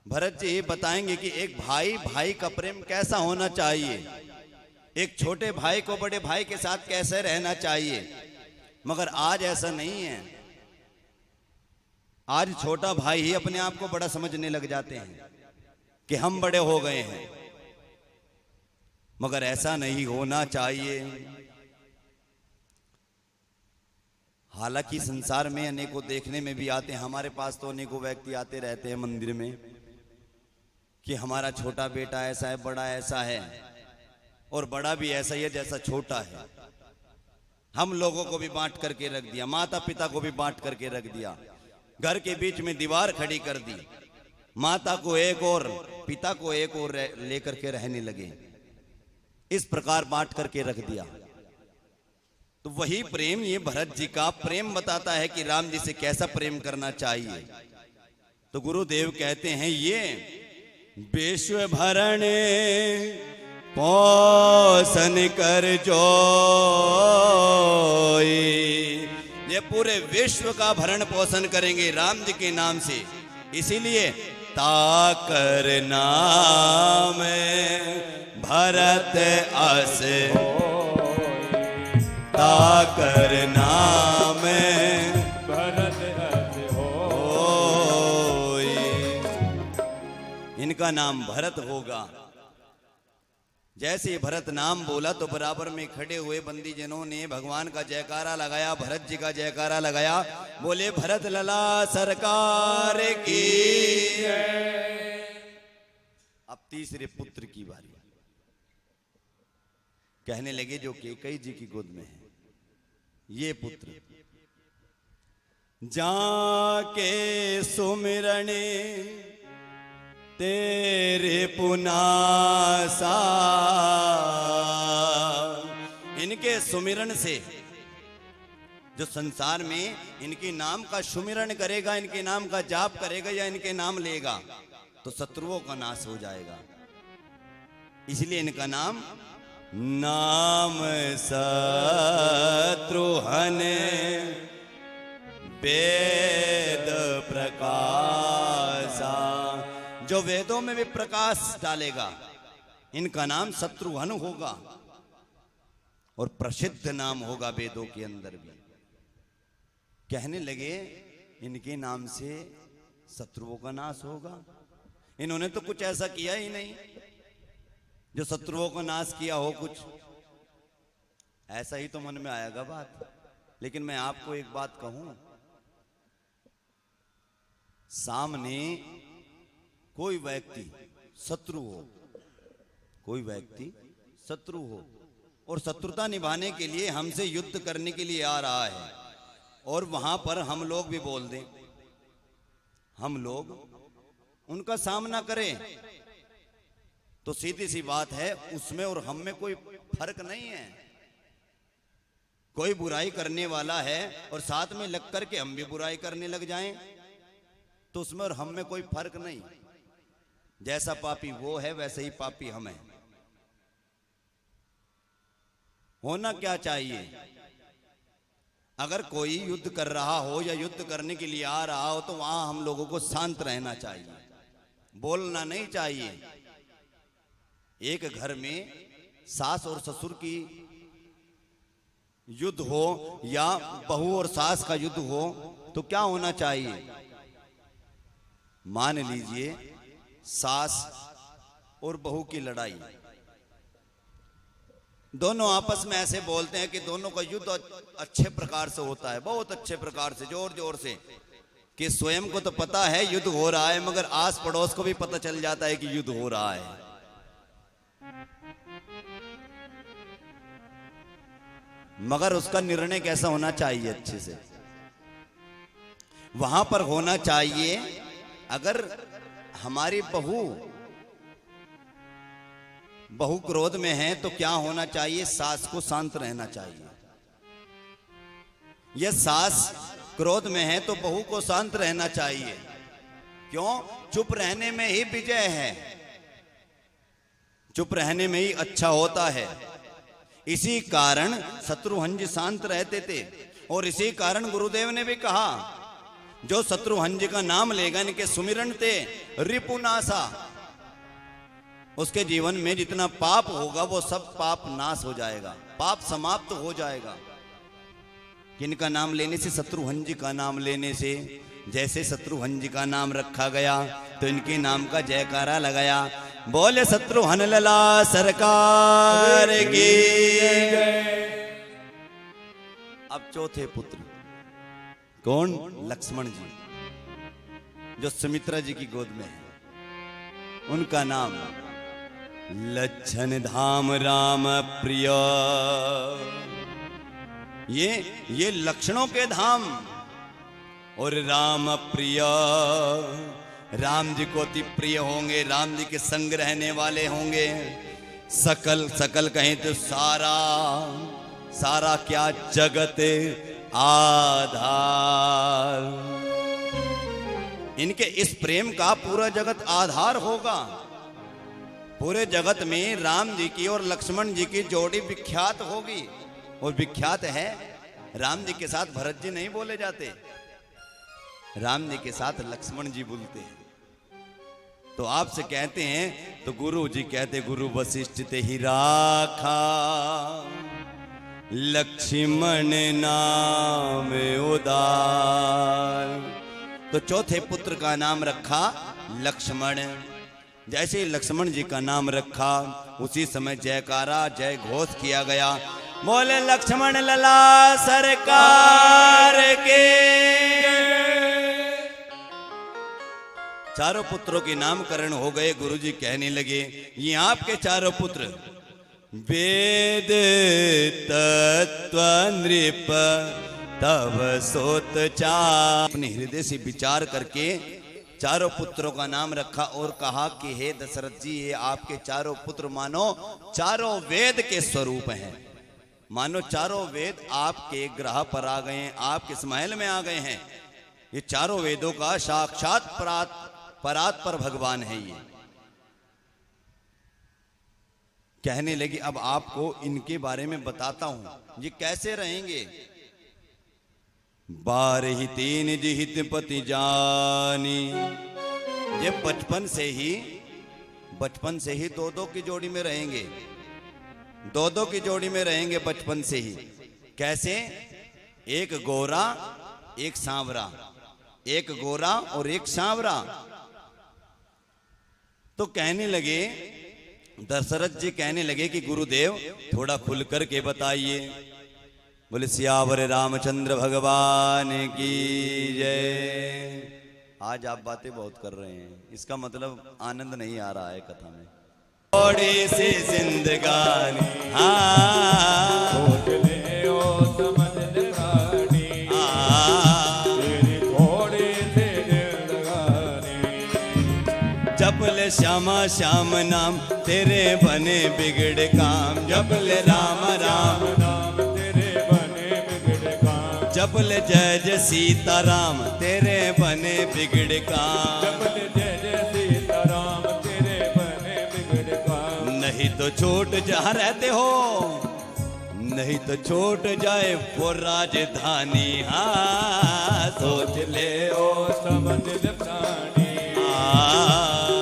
भरत जी बताएंगे कि एक भाई भाई का प्रेम कैसा होना चाहिए, एक छोटे भाई को बड़े भाई के साथ कैसे रहना चाहिए। मगर आज ऐसा नहीं है। आज छोटा भाई ही अपने आप को बड़ा समझने लग जाते हैं कि हम बड़े हो गए हैं। मगर ऐसा नहीं होना चाहिए। हालांकि संसार में अनेकों देखने में भी आते हैं, हमारे पास तो अनेकों व्यक्ति आते रहते हैं मंदिर में कि हमारा छोटा बेटा ऐसा है, बड़ा ऐसा है, और बड़ा भी ऐसा ही है जैसा छोटा है। हम लोगों को भी बांट करके रख दिया, माता पिता को भी बांट करके रख दिया, घर के बीच में दीवार खड़ी कर दी, माता को एक और पिता को एक और लेकर के रहने लगे, इस प्रकार बांट करके रख दिया। तो वही प्रेम, ये भरत जी का प्रेम बताता है कि राम जी से कैसा प्रेम करना चाहिए। तो गुरुदेव कहते हैं ये विश्व भरण पोषण कर जोई, ये पूरे विश्व का भरण पोषण करेंगे राम जी के नाम से। इसीलिए ताकर नाम भरत अस, ताकर नाम भरत अस होई, इनका नाम भरत होगा। जैसे भरत नाम बोला तो बराबर में खड़े हुए बंदी जनों ने भगवान का जयकारा लगाया, भरत जी का जयकारा लगाया, बोले भरत लला सरकार की। अब तीसरे पुत्र की बारी, कहने लगे जो कैकेयी जी की गोद में है ये पुत्र, जाके सुमिरने तेरे पुनासा, इनके सुमिरन से जो संसार में इनके नाम का सुमिरन करेगा, इनके नाम का जाप करेगा या इनके नाम लेगा तो शत्रुओं का नाश हो जाएगा। इसलिए इनका नाम नाम शत्रुहन वेद प्रकाशा, जो वेदों में भी प्रकाश डालेगा, इनका नाम शत्रुघ्न होगा और प्रसिद्ध नाम होगा वेदों के अंदर भी। कहने लगे इनके नाम से शत्रुओं का नाश होगा। इन्होंने तो कुछ ऐसा किया ही नहीं जो शत्रुओं का नाश किया हो, कुछ ऐसा ही तो मन में आएगा बात। लेकिन मैं आपको एक बात कहूं, सामने कोई व्यक्ति शत्रु हो, कोई व्यक्ति शत्रु हो और शत्रुता निभाने के लिए हमसे युद्ध करने के लिए आ रहा है और वहां पर हम लोग भी बोल दें, हम लोग उनका सामना करें, तो सीधी सी बात है उसमें और हम में कोई फर्क नहीं है। कोई बुराई करने वाला है और साथ में लग करके हम भी बुराई करने लग जाएं तो उसमें और हम में कोई फर्क नहीं। जैसा पापी वो है वैसे ही पापी हम हैं। होना क्या चाहिए, अगर कोई युद्ध कर रहा हो या युद्ध करने के लिए आ रहा हो तो वहां हम लोगों को शांत रहना चाहिए, बोलना नहीं चाहिए। एक घर में सास और ससुर की युद्ध हो या बहू और सास का युद्ध हो तो क्या होना चाहिए, मान लीजिए सास और बहू की लड़ाई, दोनों आपस में ऐसे बोलते हैं कि दोनों का युद्ध अच्छे प्रकार से होता है, बहुत अच्छे प्रकार से, जोर जोर से, कि स्वयं को तो पता है युद्ध हो रहा है मगर आस पड़ोस को भी पता चल जाता है कि युद्ध हो रहा है। मगर उसका निर्णय कैसा होना चाहिए, अच्छे से वहां पर होना चाहिए। अगर हमारी बहू क्रोध में है तो क्या होना चाहिए, सास को शांत रहना चाहिए। यह सास क्रोध में है तो बहू को शांत रहना चाहिए। क्यों? चुप रहने में ही विजय है, चुप रहने में ही अच्छा होता है। इसी कारण शत्रुघ्न जी शांत रहते थे और इसी कारण गुरुदेव ने भी कहा जो शत्रुघ्न जी का नाम लेगा, इनके सुमिरन थे रिपुनाशा, उसके जीवन में जितना पाप होगा वो सब पाप नाश हो जाएगा, पाप समाप्त हो जाएगा। किनका नाम लेने से? शत्रुघ्न जी का नाम लेने से। जैसे शत्रुघ्न जी का नाम रखा गया तो इनके नाम का जयकारा लगाया, बोले शत्रुघ्न लला सरकार की। अब चौथे पुत्र कौन? लक्ष्मण जी, जो सुमित्रा जी की गोद में है। उनका नाम लच्छन धाम राम प्रिय, ये लक्षणों के धाम। और राम प्रिय, राम जी को अति प्रिय होंगे, राम जी के संग रहने वाले होंगे। सकल, सकल कहें तो सारा, सारा क्या जगत आधार। इनके इस प्रेम का पूरा जगत आधार होगा। पूरे जगत में राम जी की और लक्ष्मण जी की जोड़ी विख्यात होगी। और विख्यात है, राम जी के साथ भरत जी नहीं बोले जाते, राम जी के साथ लक्ष्मण जी बोलते हैं। तो आपसे कहते हैं, तो गुरु जी कहते, गुरु वशिष्ठ ते ही राखा, लक्ष्मण नाम उदार। तो चौथे पुत्र का नाम रखा लक्ष्मण। जैसे ही लक्ष्मण जी का नाम रखा, उसी समय जयकारा, जय घोष किया गया। बोले लक्ष्मण लला सरकार के। चारों पुत्रों के नामकरण हो गए। गुरुजी कहने लगे, ये आपके चारों पुत्र वेद तत्व नृप तब सोत चा। अपने हृदय से विचार करके चारों पुत्रों का नाम रखा और कहा कि हे दशरथ जी, ये आपके चारों पुत्र मानो चारों वेद के स्वरूप हैं। मानो चारों वेद आपके ग्रह पर आ गए हैं, आपके इस महल में आ गए हैं। ये चारों वेदों का साक्षात परात्पर भगवान है। ये कहने लगी, अब आपको इनके बारे में बताता हूं, ये कैसे रहेंगे। 12 तीन जिहित पति जानी। ये बचपन से ही दो की जोड़ी में रहेंगे, दो की जोड़ी में रहेंगे बचपन से ही। कैसे? एक गोरा एक सांवरा, एक गोरा और एक सांवरा। तो कहने लगे, दशरथ जी कहने लगे कि गुरुदेव थोड़ा खुल करके बताइए। बोले सियावर रामचंद्र भगवान की जय। आज आप बातें बहुत कर रहे हैं, इसका मतलब आनंद नहीं आ रहा है कथा में। थोड़ी सी जिंदगानी, सोच ले ओ समझ ले रानी, तेरी थोड़ी सी जिंदगानी। जपले श्यामा श्याम नाम, तेरे बने बिगड़ काम। जपले राम राम नाम, तेरे बने बिगड़ काम। जपले जय जय सीता राम, तेरे बने बिगड़ काम। जपले जय जय सीता राम, तेरे बने बिगड़ काम। नहीं तो छूट जहाँ रहते हो, नहीं तो छूट जाए वो राजधानी। हाँ सोच ले ओ समझ ले प्राणी,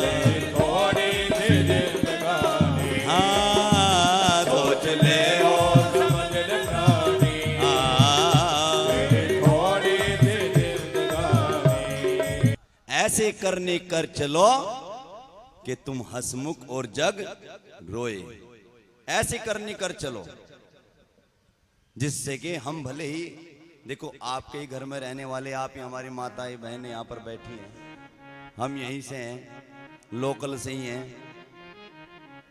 तेरी थोड़ी सी जिंदगानी। हाँ सोच ले ओ समझ ले प्राणी, तेरी थोड़ी सी जिंदगानी। ऐसे करने कर चलो कि तुम हंसमुख और जग रोए। ऐसे करने कर चलो जिससे कि हम भले ही, देखो आपके ही घर में रहने वाले आप ही, हमारी माताएं बहनें यहाँ पर बैठी हैं, हम यहीं से हैं, लोकल से ही हैं,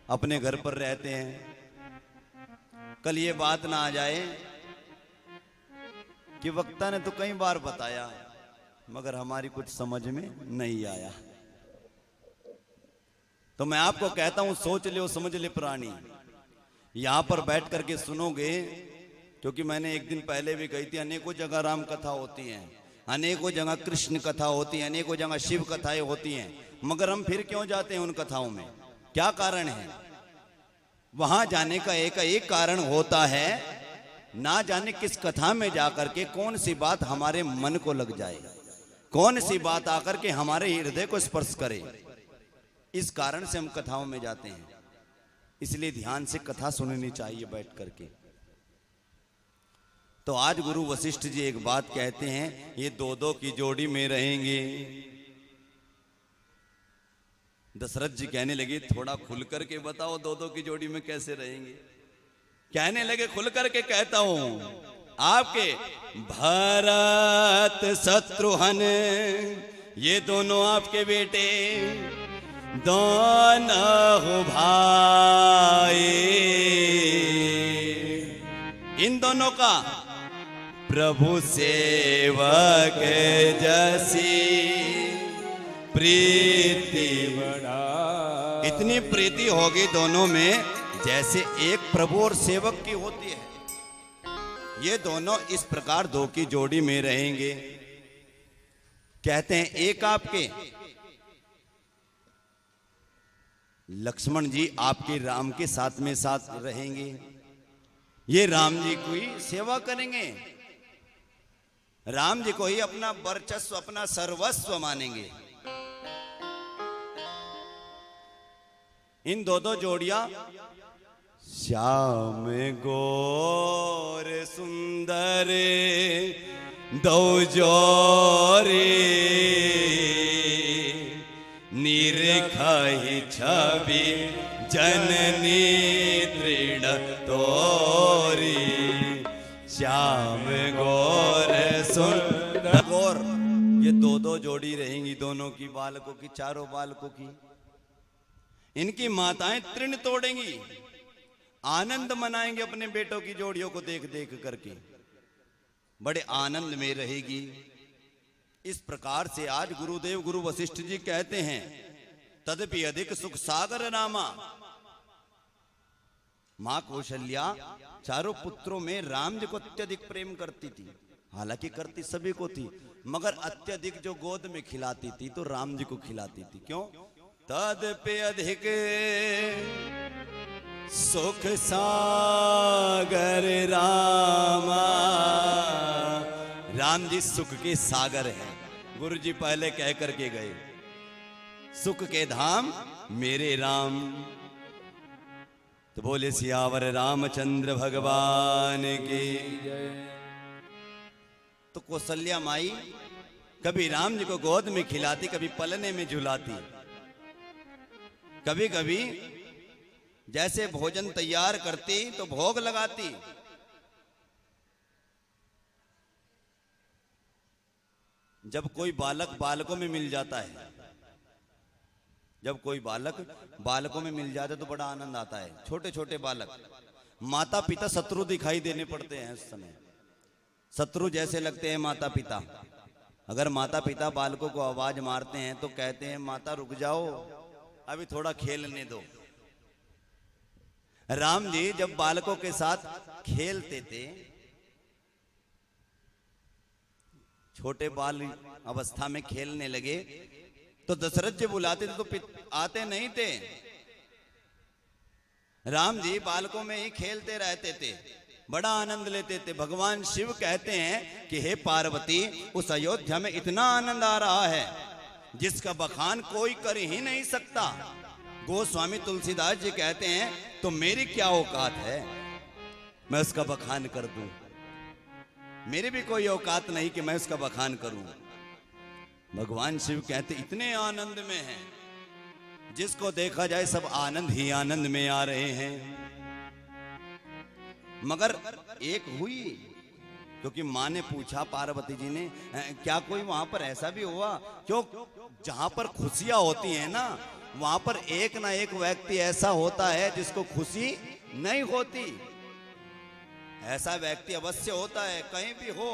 अपने घर पर रहते हैं। कल ये बात ना आ जाए कि वक्ता ने तो कई बार बताया मगर हमारी कुछ समझ में नहीं आया। तो मैं आपको कहता हूं, सोच ले समझ ले प्राणी। यहां पर बैठ करके सुनोगे, क्योंकि मैंने एक दिन पहले भी कही थी, अनेकों जगह राम कथा होती हैं, अनेकों जगह कृष्ण कथा होती है, अनेकों जगह शिव कथाएं होती हैं, मगर हम फिर क्यों जाते हैं उन कथाओं में? क्या कारण है? वहां जाने का एक कारण होता है, ना जाने किस कथा में जाकर के कौन सी बात हमारे मन को लग जाए, कौन सी बात आकर के हमारे हृदय को स्पर्श करे। इस कारण से हम कथाओं में जाते हैं। इसलिए ध्यान से कथा सुननी चाहिए बैठ करके। तो आज गुरु वशिष्ठ जी एक बात कहते हैं, ये दो की जोड़ी में रहेंगे। दशरथ जी कहने लगे, थोड़ा खुल करके बताओ दो की जोड़ी में कैसे रहेंगे। कहने लगे, खुल करके कहता हूं, आपके भरत शत्रुघ्न ये दोनों आपके बेटे, दोनों भाई, इन दोनों का प्रभु सेवक जैसी प्रीति बढ़ा इतनी प्रीति होगी दोनों में जैसे एक प्रभु और सेवक की होती है। ये दोनों इस प्रकार दो की जोड़ी में रहेंगे। कहते हैं एक आपके लक्ष्मण जी आपके राम के साथ में साथ रहेंगे, ये राम जी को ही सेवा करेंगे, राम जी को ही अपना वर्चस्व अपना सर्वस्व मानेंगे। इन दो जोड़ियां श्याम गोर सुंदर दो जोरी निरखहि छवि जननी दृढ़ तोरी। श्याम गोर सुंदर गोर, ये दो जोड़ी रहेंगी दोनों की, बालकों की, चारों बालकों की। इनकी माताएं तृण तोड़ेंगी, आनंद मनाएंगे अपने बेटों की जोड़ियों को देख देख करके, बड़े आनंद में रहेगी। इस प्रकार से आज गुरुदेव गुरु वशिष्ठ जी कहते हैं तदपि अधिक सुख सागर नामा। मां कौशल्या चारों पुत्रों में राम जी को अत्यधिक प्रेम करती थी, हालांकि करती सभी को थी, मगर अत्यधिक जो गोद में खिलाती थी तो राम जी को खिलाती थी। क्यों? तदपि अधिक सुख सागर रामा। राम जी सुख के सागर हैं। गुरु जी पहले कह करके गए, सुख के धाम मेरे राम। तो बोले सियावर रामचंद्र भगवान की। तो कौशल्या माई कभी राम जी को गोद में खिलाती, कभी पलने में झुलाती, कभी कभी जैसे भोजन तैयार करती तो भोग लगाती। जब कोई बालक बालकों में मिल जाता है, जब कोई बालक बालकों में मिल जाता है तो बड़ा आनंद आता है। छोटे छोटे बालक, माता पिता शत्रु दिखाई देने पड़ते हैं उस समय, शत्रु जैसे लगते हैं माता पिता। अगर माता पिता बालकों को आवाज मारते हैं तो कहते हैं माता रुक जाओ, अभी थोड़ा खेलने दो। राम जी जब बालकों के साथ खेलते थे, छोटे बाल अवस्था में खेलने लगे तो दशरथ जी बुलाते थे तो आते नहीं थे। राम जी बालकों में ही खेलते रहते थे, बड़ा आनंद लेते थे। भगवान शिव कहते हैं कि हे पार्वती, उस अयोध्या में इतना आनंद आ रहा है जिसका बखान कोई कर ही नहीं सकता। गोस्वामी तुलसीदास जी कहते हैं तो मेरी क्या औकात है मैं उसका बखान कर दूं, मेरी भी कोई औकात नहीं कि मैं उसका बखान करूं। भगवान शिव कहते इतने आनंद में हैं, जिसको देखा जाए सब आनंद ही आनंद में आ रहे हैं। मगर एक हुई, क्योंकि मां ने पूछा पार्वती जी ने, क्या कोई वहां पर ऐसा भी हुआ? क्यों जहां पर खुशियां होती हैं ना, वहां पर एक ना एक व्यक्ति ऐसा होता है जिसको खुशी नहीं होती। ऐसा व्यक्ति अवश्य होता है, कहीं भी हो।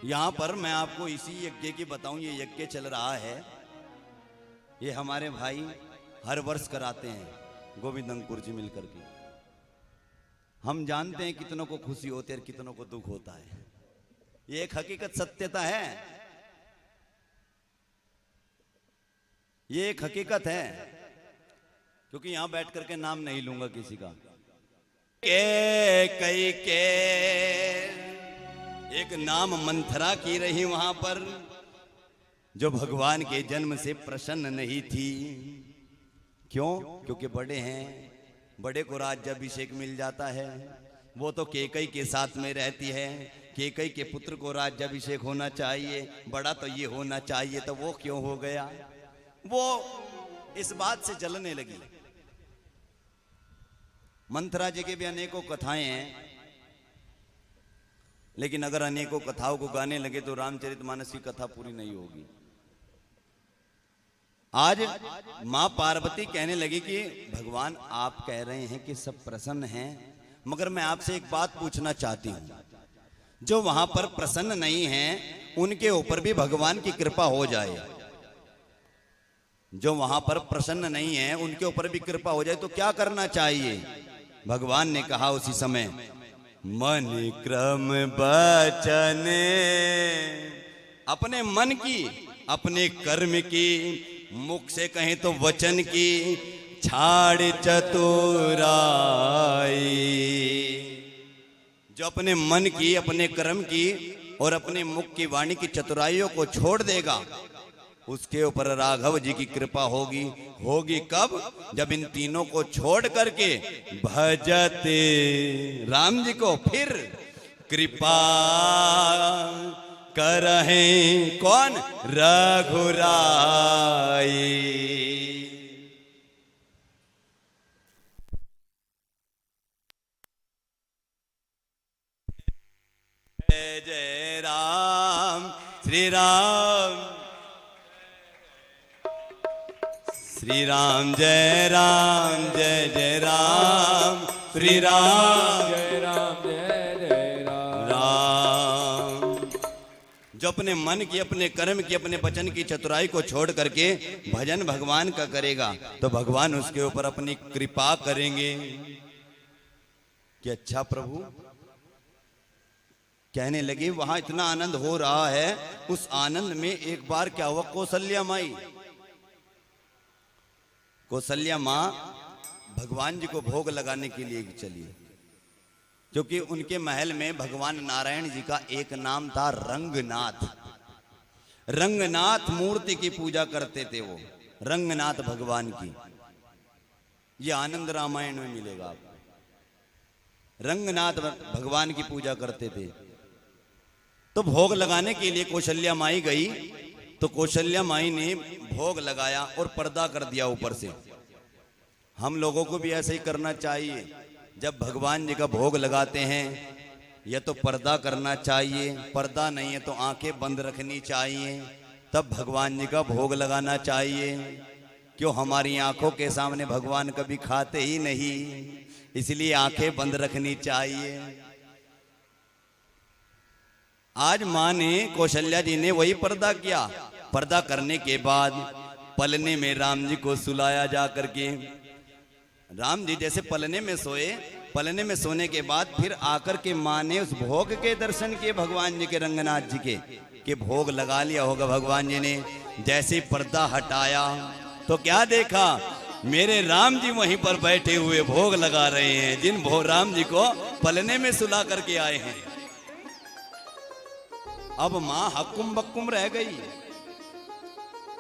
यहां पर मैं आपको इसी यज्ञ की बताऊं, ये यज्ञ चल रहा है, ये हमारे भाई हर वर्ष कराते हैं गोविंद अंकुर जी मिलकर के। हम जानते हैं कितनों को खुशी होती है और कितनों को दुख होता है, ये एक हकीकत सत्यता है, ये एक हकीकत है। क्योंकि यहां बैठ करके नाम नहीं लूंगा किसी का। कई के एक नाम मंथरा की रही वहां पर, जो भगवान के जन्म से प्रसन्न नहीं थी। क्यों? क्योंकि बड़े हैं, बड़े को राज्याभिषेक मिल जाता है। वो तो केकई के साथ में रहती है, केकई के पुत्र को राज्याभिषेक होना चाहिए, बड़ा तो ये होना चाहिए, तो वो क्यों हो गया? वो इस बात से जलने लगी। मंथरा जी की भी अनेकों कथाएं हैं, लेकिन अगर अनेकों कथाओं को गाने लगे तो रामचरितमानस की कथा पूरी नहीं होगी। आज मां पार्वती कहने लगी कि भगवान आप कह रहे हैं कि सब प्रसन्न हैं, मगर मैं आपसे एक बात पूछना चाहती हूं, जो वहां पर प्रसन्न नहीं हैं उनके ऊपर भी भगवान की कृपा हो जाए। जो वहां पर प्रसन्न नहीं है उनके ऊपर भी कृपा हो जाए तो क्या करना चाहिए? भगवान ने कहा उसी समय, मन क्रम बचन, अपने मन की, अपने कर्म की, मुख से कहें तो वचन की, छाड़ चतुराई। जो अपने मन की, अपने कर्म की और अपने मुख की वाणी की चतुराइयों को छोड़ देगा, उसके ऊपर राघव जी की कृपा होगी। होगी कब? जब इन तीनों को छोड़ करके भजते राम जी को, फिर कृपा करहे कौन? रघुराई। जय जय राम, श्री राम, श्री राम जय राम, जय जय राम, श्री राम जय राम, जय जय राम। राम। जो अपने मन की, अपने कर्म की, अपने वचन की चतुराई को छोड़ करके भजन भगवान का करेगा तो भगवान उसके ऊपर अपनी कृपा करेंगे कि अच्छा प्रभु। कहने लगे वहां इतना आनंद हो रहा है, उस आनंद में एक बार क्या हुआ, कौशल्या माई, कौशल्या माँ भगवान जी को भोग लगाने के लिए चली, क्योंकि उनके महल में भगवान नारायण जी का एक नाम था रंगनाथ। रंगनाथ मूर्ति की पूजा करते थे वो, रंगनाथ भगवान की। ये आनंद रामायण में मिलेगा आपको। रंगनाथ भगवान की पूजा करते थे। तो भोग लगाने के लिए कौशल्या माई गई, तो कौशल्या माई ने भोग लगाया और पर्दा कर दिया ऊपर से। हम लोगों को भी ऐसे ही करना चाहिए। जब भगवान जी का भोग लगाते हैं या तो पर्दा करना चाहिए, पर्दा नहीं है तो आंखें बंद रखनी चाहिए, तब भगवान जी का भोग लगाना चाहिए। क्यों? हमारी आंखों के सामने भगवान कभी खाते ही नहीं, इसलिए आंखें बंद रखनी चाहिए। आज माँ ने, कौशल्या जी ने वही पर्दा किया। पर्दा करने के बाद पलने में राम जी को सुलाया जा करके। राम जी जैसे पलने में सोए, पलने में सोने के बाद फिर आकर के माँ ने उस भोग के दर्शन किए भगवान जी के, रंगनाथ जी के भोग लगा लिया होगा भगवान जी ने। जैसे पर्दा हटाया तो क्या देखा, मेरे राम जी वहीं पर बैठे हुए भोग लगा रहे हैं, जिन राम जी को पलने में सुला करके आए हैं। अब माँ हक्कुम बक्कुम रह गई।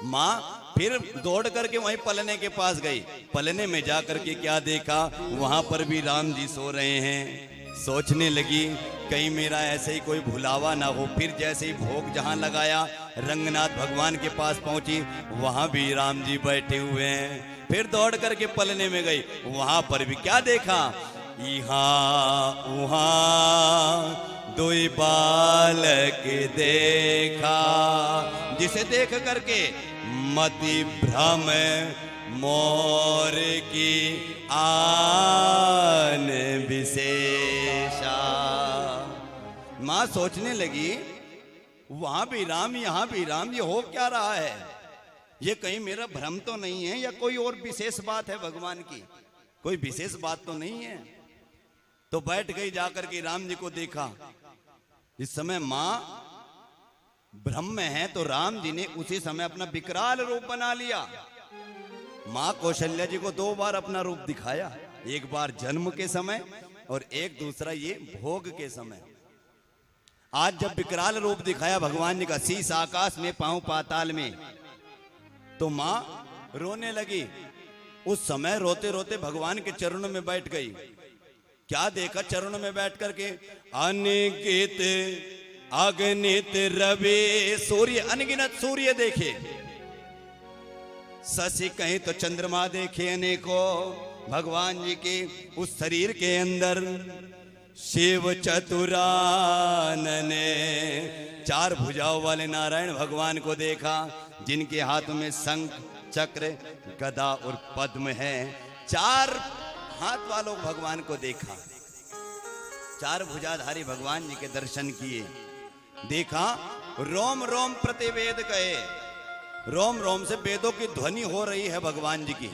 माँ फिर दौड़ करके वहीं पलने के पास गई। पलने में जा करके क्या देखा, वहां पर भी राम जी सो रहे हैं। सोचने लगी कहीं मेरा ऐसे ही कोई भुलावा ना हो। फिर जैसे ही भोग जहां लगाया, रंगनाथ भगवान के पास पहुंची, वहां भी राम जी बैठे हुए हैं। फिर दौड़ करके पलने में गई, वहां पर भी क्या देखा, यहाँ वहां दुई बालक देखा, जिसे देख करके मति भ्रम मोर की आन विशेषा। मां सोचने लगी वहां भी राम, यहां भी राम, ये हो क्या रहा है? ये कहीं मेरा भ्रम तो नहीं है या कोई और विशेष बात है भगवान की? कोई विशेष बात तो नहीं है। तो बैठ गई, जाकर के राम जी को देखा। इस समय मां ब्रह्म में है तो राम जी ने उसी समय अपना विकराल रूप बना लिया। मां कौशल्या जी को 2 बार अपना रूप दिखाया, एक बार जन्म के समय और एक दूसरा ये भोग के समय। आज जब विकराल रूप दिखाया भगवान जी का, शीश आकाश में पांव पाताल में, तो मां रोने लगी। उस समय रोते रोते भगवान के चरणों में बैठ गई। क्या देखा चरणों में बैठ करके, अनगित अगणित रवि सूर्य, अनगिनत सूर्य देखे, शशि कहीं तो चंद्रमा देखे अनेकों। भगवान जी के उस शरीर के अंदर शिव चतुरानन, 4 भुजाओं वाले नारायण भगवान को देखा, जिनके हाथों में शंख चक्र गदा और पद्म है। 4 हाथ वालों भगवान को देखा। चार भुजाधारी भगवान जी के दर्शन किए, देखा रोम रोम प्रतिवेद कहे, रोम रोम से वेदों की ध्वनि हो रही है भगवान जी की।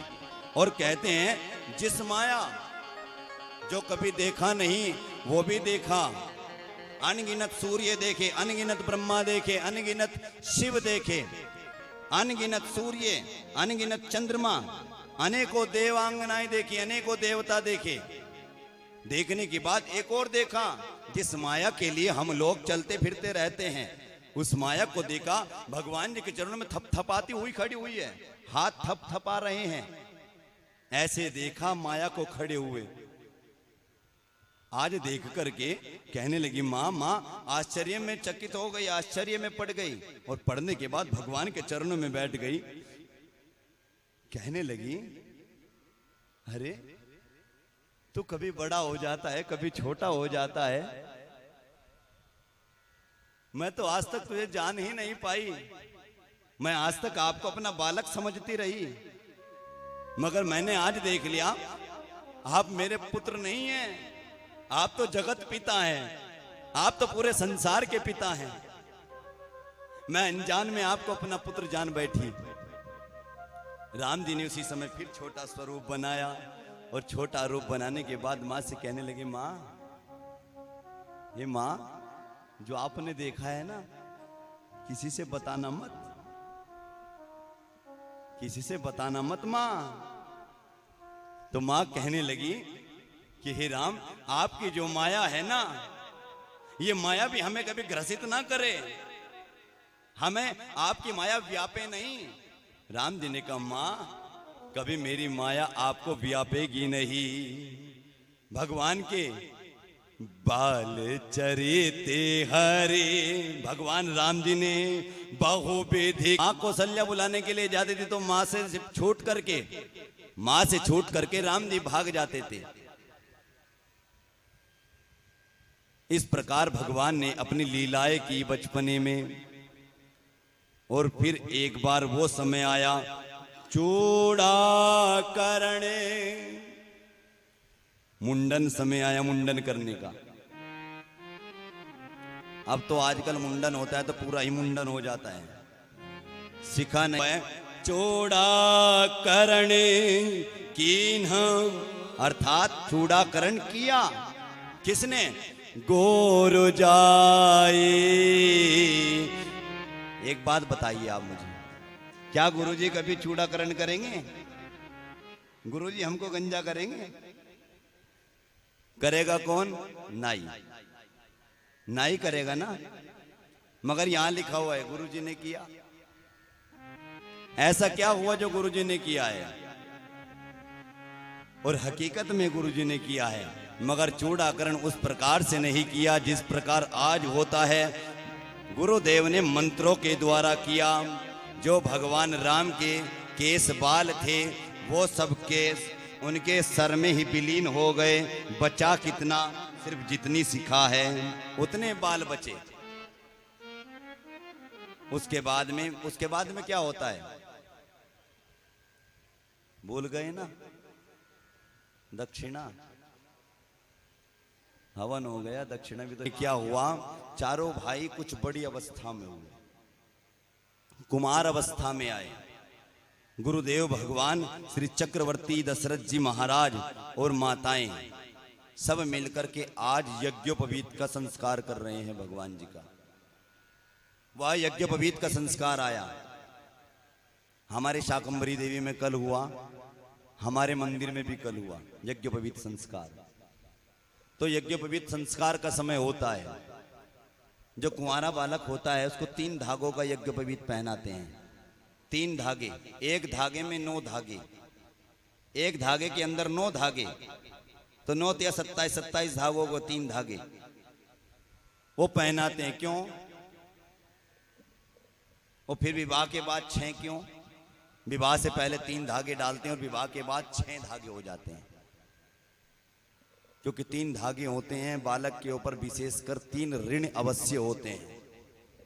और कहते हैं जिस माया जो कभी देखा नहीं वो भी देखा, अनगिनत सूर्य देखे, अनगिनत ब्रह्मा देखे, अनगिनत शिव देखे, अनगिनत सूर्य, अनगिनत चंद्रमा, अनेकों देवांगनाएं देखी, अनेकों देवता देखे। देखने के बाद एक और देखा, जिस माया के लिए हम लोग चलते फिरते रहते हैं, उस माया को देखा भगवान जी के चरणों में थपथपाती हुई खड़ी हुई है, हाथ थपथपा रहे हैं। ऐसे देखा माया को खड़े हुए। आज देख करके कहने लगी माँ, माँ आश्चर्य में चकित हो गई, आश्चर्य में पड़ गई। और पढ़ने के बाद भगवान के चरणों में बैठ गई। कहने लगी अरे तू कभी बड़ा हो जाता है, कभी छोटा हो जाता है, मैं तो आज तक तुझे जान ही नहीं पाई। मैं आज तक आपको अपना बालक समझती रही, मगर मैंने आज देख लिया आप मेरे पुत्र नहीं हैं, आप तो जगत पिता हैं, आप तो पूरे संसार के पिता हैं। मैं अनजान में आपको अपना पुत्र जान बैठी। राम जी ने उसी समय फिर छोटा स्वरूप बनाया, और छोटा रूप बनाने के बाद मां से कहने लगी मां, ये मां जो आपने देखा है ना, किसी से बताना मत, किसी से बताना मत मां। तो मां कहने लगी कि हे राम, आपकी जो माया है ना, ये माया भी हमें कभी ग्रसित ना करे, हमें आपकी माया व्यापे नहीं। राम जी ने कहा मां, कभी मेरी माया आपको व्यापेगी नहीं। भगवान के बाल चरिते हरे, भगवान राम जी ने बहुविधि। मां कौशल्या बुलाने के लिए जाते थे तो मां से छूट करके राम जी भाग जाते थे। इस प्रकार भगवान ने अपनी लीलाएं की बचपने में। और फिर एक बार वो समय आया चूड़ाकरण, मुंडन समय आया, मुंडन करने का। अब तो आजकल मुंडन होता है तो पूरा ही मुंडन हो जाता है, सिखा नहीं है। चूड़ाकरण कीन्ह, अर्थात चूड़ाकरण किया किसने? गोरु जाए। एक बात बताइए आप मुझे, क्या गुरुजी कभी चूड़ाकरण करेंगे? गुरुजी हमको गंजा करेंगे? करेगा कौन? नाई। नाई करेगा ना, मगर यहां लिखा हुआ है गुरुजी ने किया। ऐसा क्या हुआ जो गुरुजी ने किया है? और हकीकत में गुरुजी ने किया है, मगर चूड़ाकरण उस प्रकार से नहीं किया जिस प्रकार आज होता है। गुरुदेव ने मंत्रों के द्वारा किया। जो भगवान राम के केस बाल थे वो सब केस उनके सर में ही विलीन हो गए। बचा कितना? सिर्फ जितनी सिखा है उतने बाल बचे। उसके बाद में क्या होता है? भूल गए ना? दक्षिणा, हवन हो गया, दक्षिणा भी। तो क्या हुआ? चारों भाई कुछ बड़ी अवस्था में हुए, कुमार अवस्था में आए। गुरुदेव भगवान श्री चक्रवर्ती दशरथ जी महाराज और माताएं सब मिलकर के आज यज्ञोपवीत का संस्कार कर रहे हैं भगवान जी का। वह यज्ञोपवीत का संस्कार आया। हमारे शाकंभरी देवी में कल हुआ, हमारे मंदिर में भी कल हुआ यज्ञोपवीत संस्कार। तो यज्ञोपवीत संस्कार का समय होता है। जो कुंवारा बालक होता है उसको 3 धागों का यज्ञोपवीत पहनाते हैं। 3 धागे, एक धागे में 9 धागे, एक धागे के अंदर 9 धागे, तो 9 या 27 धागों को 3 धागे वो पहनाते हैं। क्यों? और फिर विवाह के बाद 6 क्यों? विवाह से पहले 3 धागे डालते हैं और विवाह के बाद 6 धागे हो जाते हैं। क्योंकि 3 धागे होते हैं बालक के ऊपर, विशेषकर 3 ऋण अवश्य होते हैं।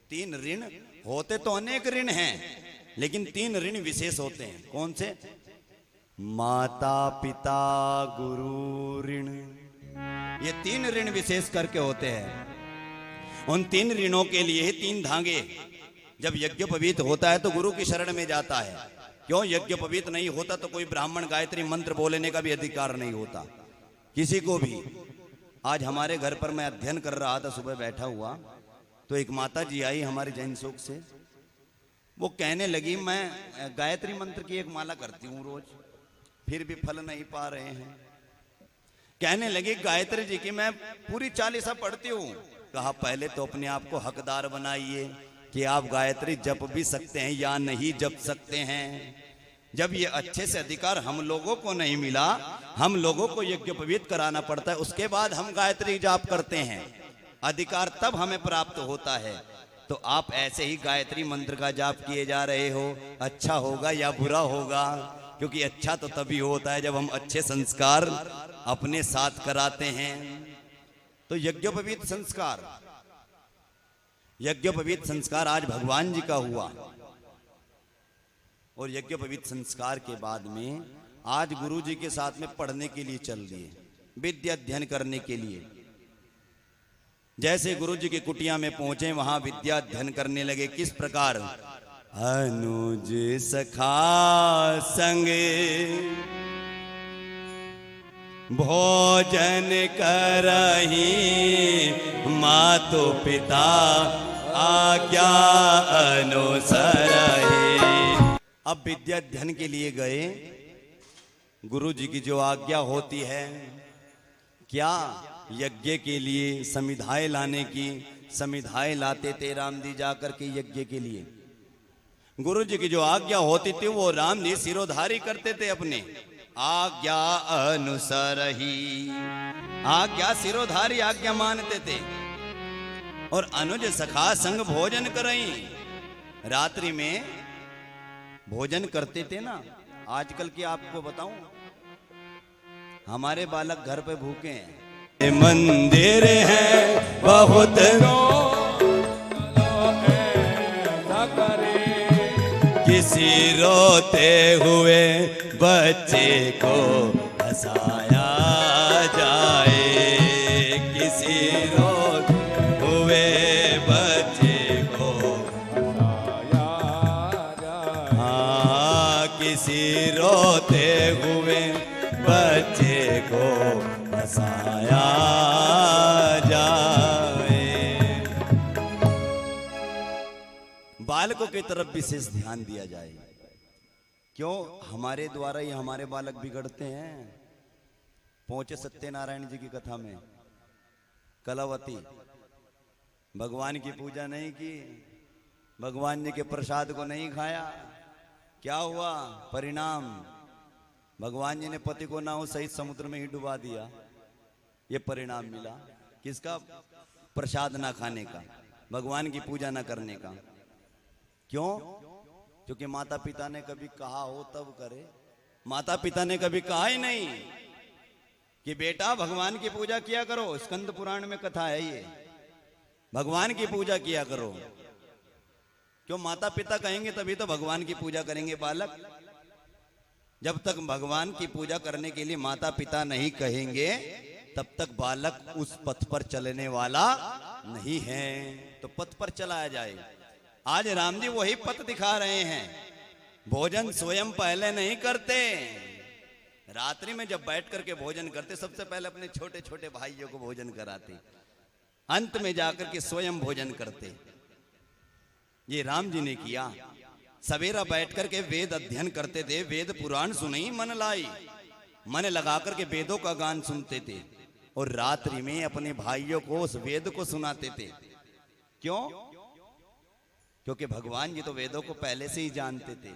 3 ऋण होते तो अनेक ऋण हैं, लेकिन 3 ऋण विशेष होते हैं। कौन से? माता पिता गुरु ऋण, ये 3 ऋण विशेष करके होते हैं। उन 3 ऋणों के लिए ही 3 धागे। जब यज्ञोपवीत होता है तो गुरु की शरण में जाता है। क्यों? यज्ञोपवीत नहीं होता तो कोई ब्राह्मण गायत्री मंत्र बोलने का भी अधिकार नहीं होता किसी को भी। आज हमारे घर पर मैं अध्ययन कर रहा था, सुबह बैठा हुआ तो एक माता जी आई हमारे जैन शोक से। वो कहने लगी मैं गायत्री मंत्र की एक माला करती हूँ रोज, फिर भी फल नहीं पा रहे हैं। कहने लगी गायत्री जी की मैं पूरी 40 पढ़ती हूँ। कहा पहले तो अपने आप को हकदार बनाइए कि आप गायत्री जप भी सकते हैं या नहीं जप सकते हैं। जब ये अच्छे से अधिकार हम लोगों को नहीं मिला, हम लोगों को यज्ञोपवीत कराना पड़ता है, उसके बाद हम गायत्री जाप करते हैं। अधिकार तब हमें प्राप्त होता है। तो आप ऐसे ही गायत्री मंत्र का जाप किए जा रहे हो, अच्छा होगा या बुरा होगा? क्योंकि अच्छा तो तभी होता है जब हम अच्छे संस्कार अपने साथ कराते हैं। तो यज्ञोपवीत संस्कार, यज्ञोपवीत संस्कार आज भगवान जी का हुआ। और यज्ञोपवीत संस्कार के बाद में आज गुरु जी के साथ में पढ़ने के लिए चल दिए, विद्या अध्ययन करने के लिए। जैसे गुरु जी की कुटिया में पहुंचे वहां विद्या अध्ययन करने लगे। किस प्रकार? अनुज सखा संग भोजन करही, मातो पिता आज्ञा अनुसरही। अब विद्या अध्ययन के लिए गए, गुरु जी की जो आज्ञा होती है, क्या यज्ञ के लिए समिधाएं लाने की, समिधाएं लाते थे राम जी जाकर के यज्ञ के लिए। गुरु जी की जो आज्ञा होती थी वो राम जी सिरोधारी करते थे अपने, आज्ञा अनुसरही। आज्ञा सिरोधारी आज्ञा मानते थे। और अनुज सखा संग भोजन करई, रात्रि में भोजन करते थे ना। आजकल की आपको बताऊं, हमारे बालक घर पे भूखे हैं, मंदिर है बहुत किसी रोते हुए बच्चे को हंसाया जाए, किसी रोते हुए बच्चे को हंसाया जाए। हाँ, किसी रोते हुए बच्चे को हंसाया जाए। बालकों की तरफ विशेष ध्यान दिया जाए। क्यों? हमारे द्वारा ही हमारे बालक बिगड़ते हैं। पहुंचे सत्यनारायण जी की कथा में, कलावती भगवान की पूजा नहीं की, भगवान जी के प्रसाद को नहीं खाया। क्या हुआ परिणाम? भगवान जी ने पति को नाव सहित समुद्र में ही डुबा दिया। ये परिणाम मिला किसका? प्रसाद ना खाने का, भगवान की पूजा ना करने का। क्यों? क्योंकि माता पिता ने कभी कहा हो तब करे। माता पिता ने कभी कहा ही नहीं कि बेटा भगवान की पूजा किया करो। स्कंद पुराण में कथा है ये, भगवान की पूजा किया करो। क्यों? माता पिता कहेंगे तभी तो भगवान की पूजा करेंगे बालक। जब तक भगवान की पूजा करने के लिए माता पिता नहीं कहेंगे तब तक बालक उस पथ पर चलने वाला नहीं है। तो पथ पर चलाया जाए। आज राम जी वही पथ दिखा रहे हैं। भोजन स्वयं पहले नहीं करते, रात्रि में जब बैठ करके भोजन करते सबसे पहले अपने छोटे छोटे भाइयों को भोजन कराते, अंत में जाकर के स्वयं भोजन करते। ये राम जी ने किया। सवेरा बैठ करके वेद अध्ययन करते थे, वेद पुराण सुनई मन लाई, मन लगा करके वेदों का गान सुनते थे। और रात्रि में अपने भाइयों को उस वेद को सुनाते थे। क्यों? क्योंकि भगवान जी तो वेदों को पहले से ही जानते थे।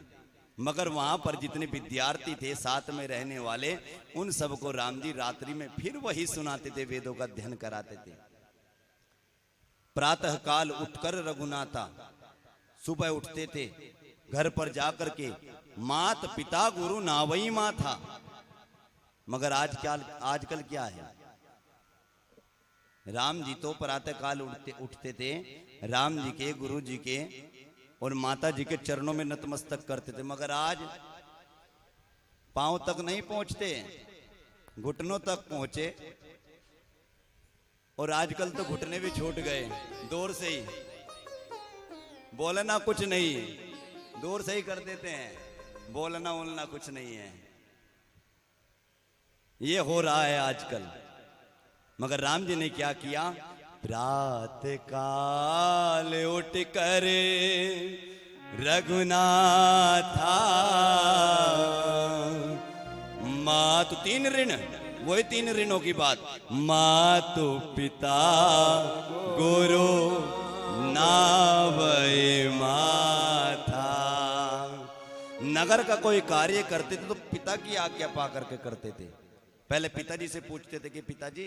मगर वहां पर जितने विद्यार्थी थे साथ में रहने वाले, उन सबको राम जी रात्रि में फिर वही सुनाते थे, वेदों का अध्ययन कराते थे। प्रातः काल उठकर रघुनाथा, सुबह उठते थे, घर पर जाकर के मात पिता गुरु नावई माँ था। मगर आजकल क्या है? राम जी तो प्रातः काल उठते थे, राम जी के, गुरु जी के और माता जी के चरणों में नतमस्तक करते थे। मगर आज पांव तक नहीं पहुंचते, घुटनों तक पहुंचे और आजकल तो घुटने भी छूट गए, दूर से ही बोलना कुछ नहीं, दूर से ही कर देते हैं, बोलना बोलना कुछ नहीं है। ये हो रहा है आजकल। मगर राम जी ने क्या किया? प्रातः काल उठ कर रघुनाथा, मातु तीन ऋण, वही तीन ऋणों की बात, मातु पिता गुरु नावय माथा। नगर का कोई कार्य करते थे तो पिता की आज्ञा पा करके करते थे। पहले पिताजी से पूछते थे कि पिताजी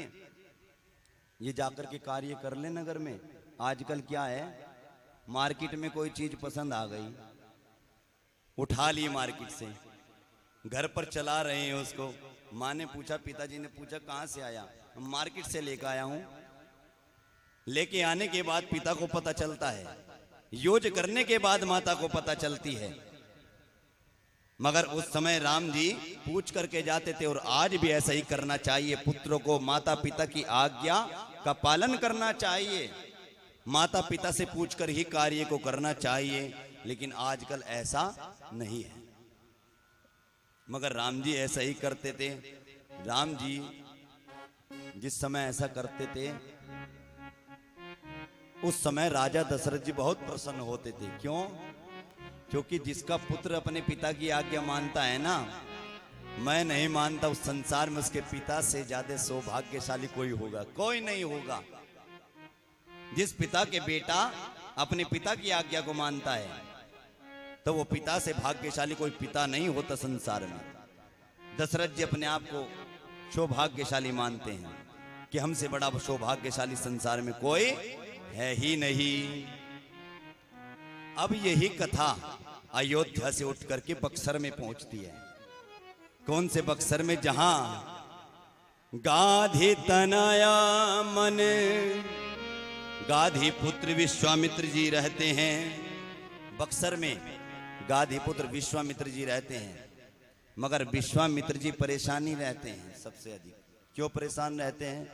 ये जाकर के कार्य कर ले नगर में। आजकल क्या है, मार्केट में कोई चीज पसंद आ गई, उठा ली मार्केट से, घर पर चला रहे हैं उसको। माँ ने पूछा, पिताजी ने पूछा कहाँ से आया? मार्केट से लेकर आया हूं। लेके आने के बाद पिता को पता चलता है, यूज करने के बाद माता को पता चलती है। मगर उस समय राम जी पूछ करके जाते थे, और आज भी ऐसा ही करना चाहिए। पुत्रों को माता पिता की आज्ञा का पालन करना चाहिए, माता पिता से पूछकर ही कार्य को करना चाहिए। लेकिन आजकल ऐसा नहीं है। मगर राम जी ऐसा ही करते थे। राम जी जिस समय ऐसा करते थे, उस समय राजा दशरथ जी बहुत प्रसन्न होते थे। क्यों? क्योंकि जिसका पुत्र अपने पिता की आज्ञा मानता है ना, मैं नहीं मानता उस संसार में उसके पिता से ज्यादा सौभाग्यशाली कोई होगा, कोई नहीं होगा। जिस पिता के बेटा अपने पिता की आज्ञा को मानता है, तो वो पिता से भाग्यशाली कोई पिता नहीं होता संसार में। दशरथ जी अपने आप को सौभाग्यशाली मानते हैं कि हमसे बड़ा सौभाग्यशाली संसार में कोई है ही नहीं। अब यही कथा अयोध्या से उठ करके बक्सर में पहुंचती है। कौन से बक्सर में? जहां गाधी तनया मन, गाधी पुत्र विश्वामित्र जी रहते हैं। बक्सर में गाधी पुत्र विश्वामित्र जी रहते हैं। मगर विश्वामित्र जी परेशानी रहते हैं सबसे अधिक। क्यों परेशान रहते हैं?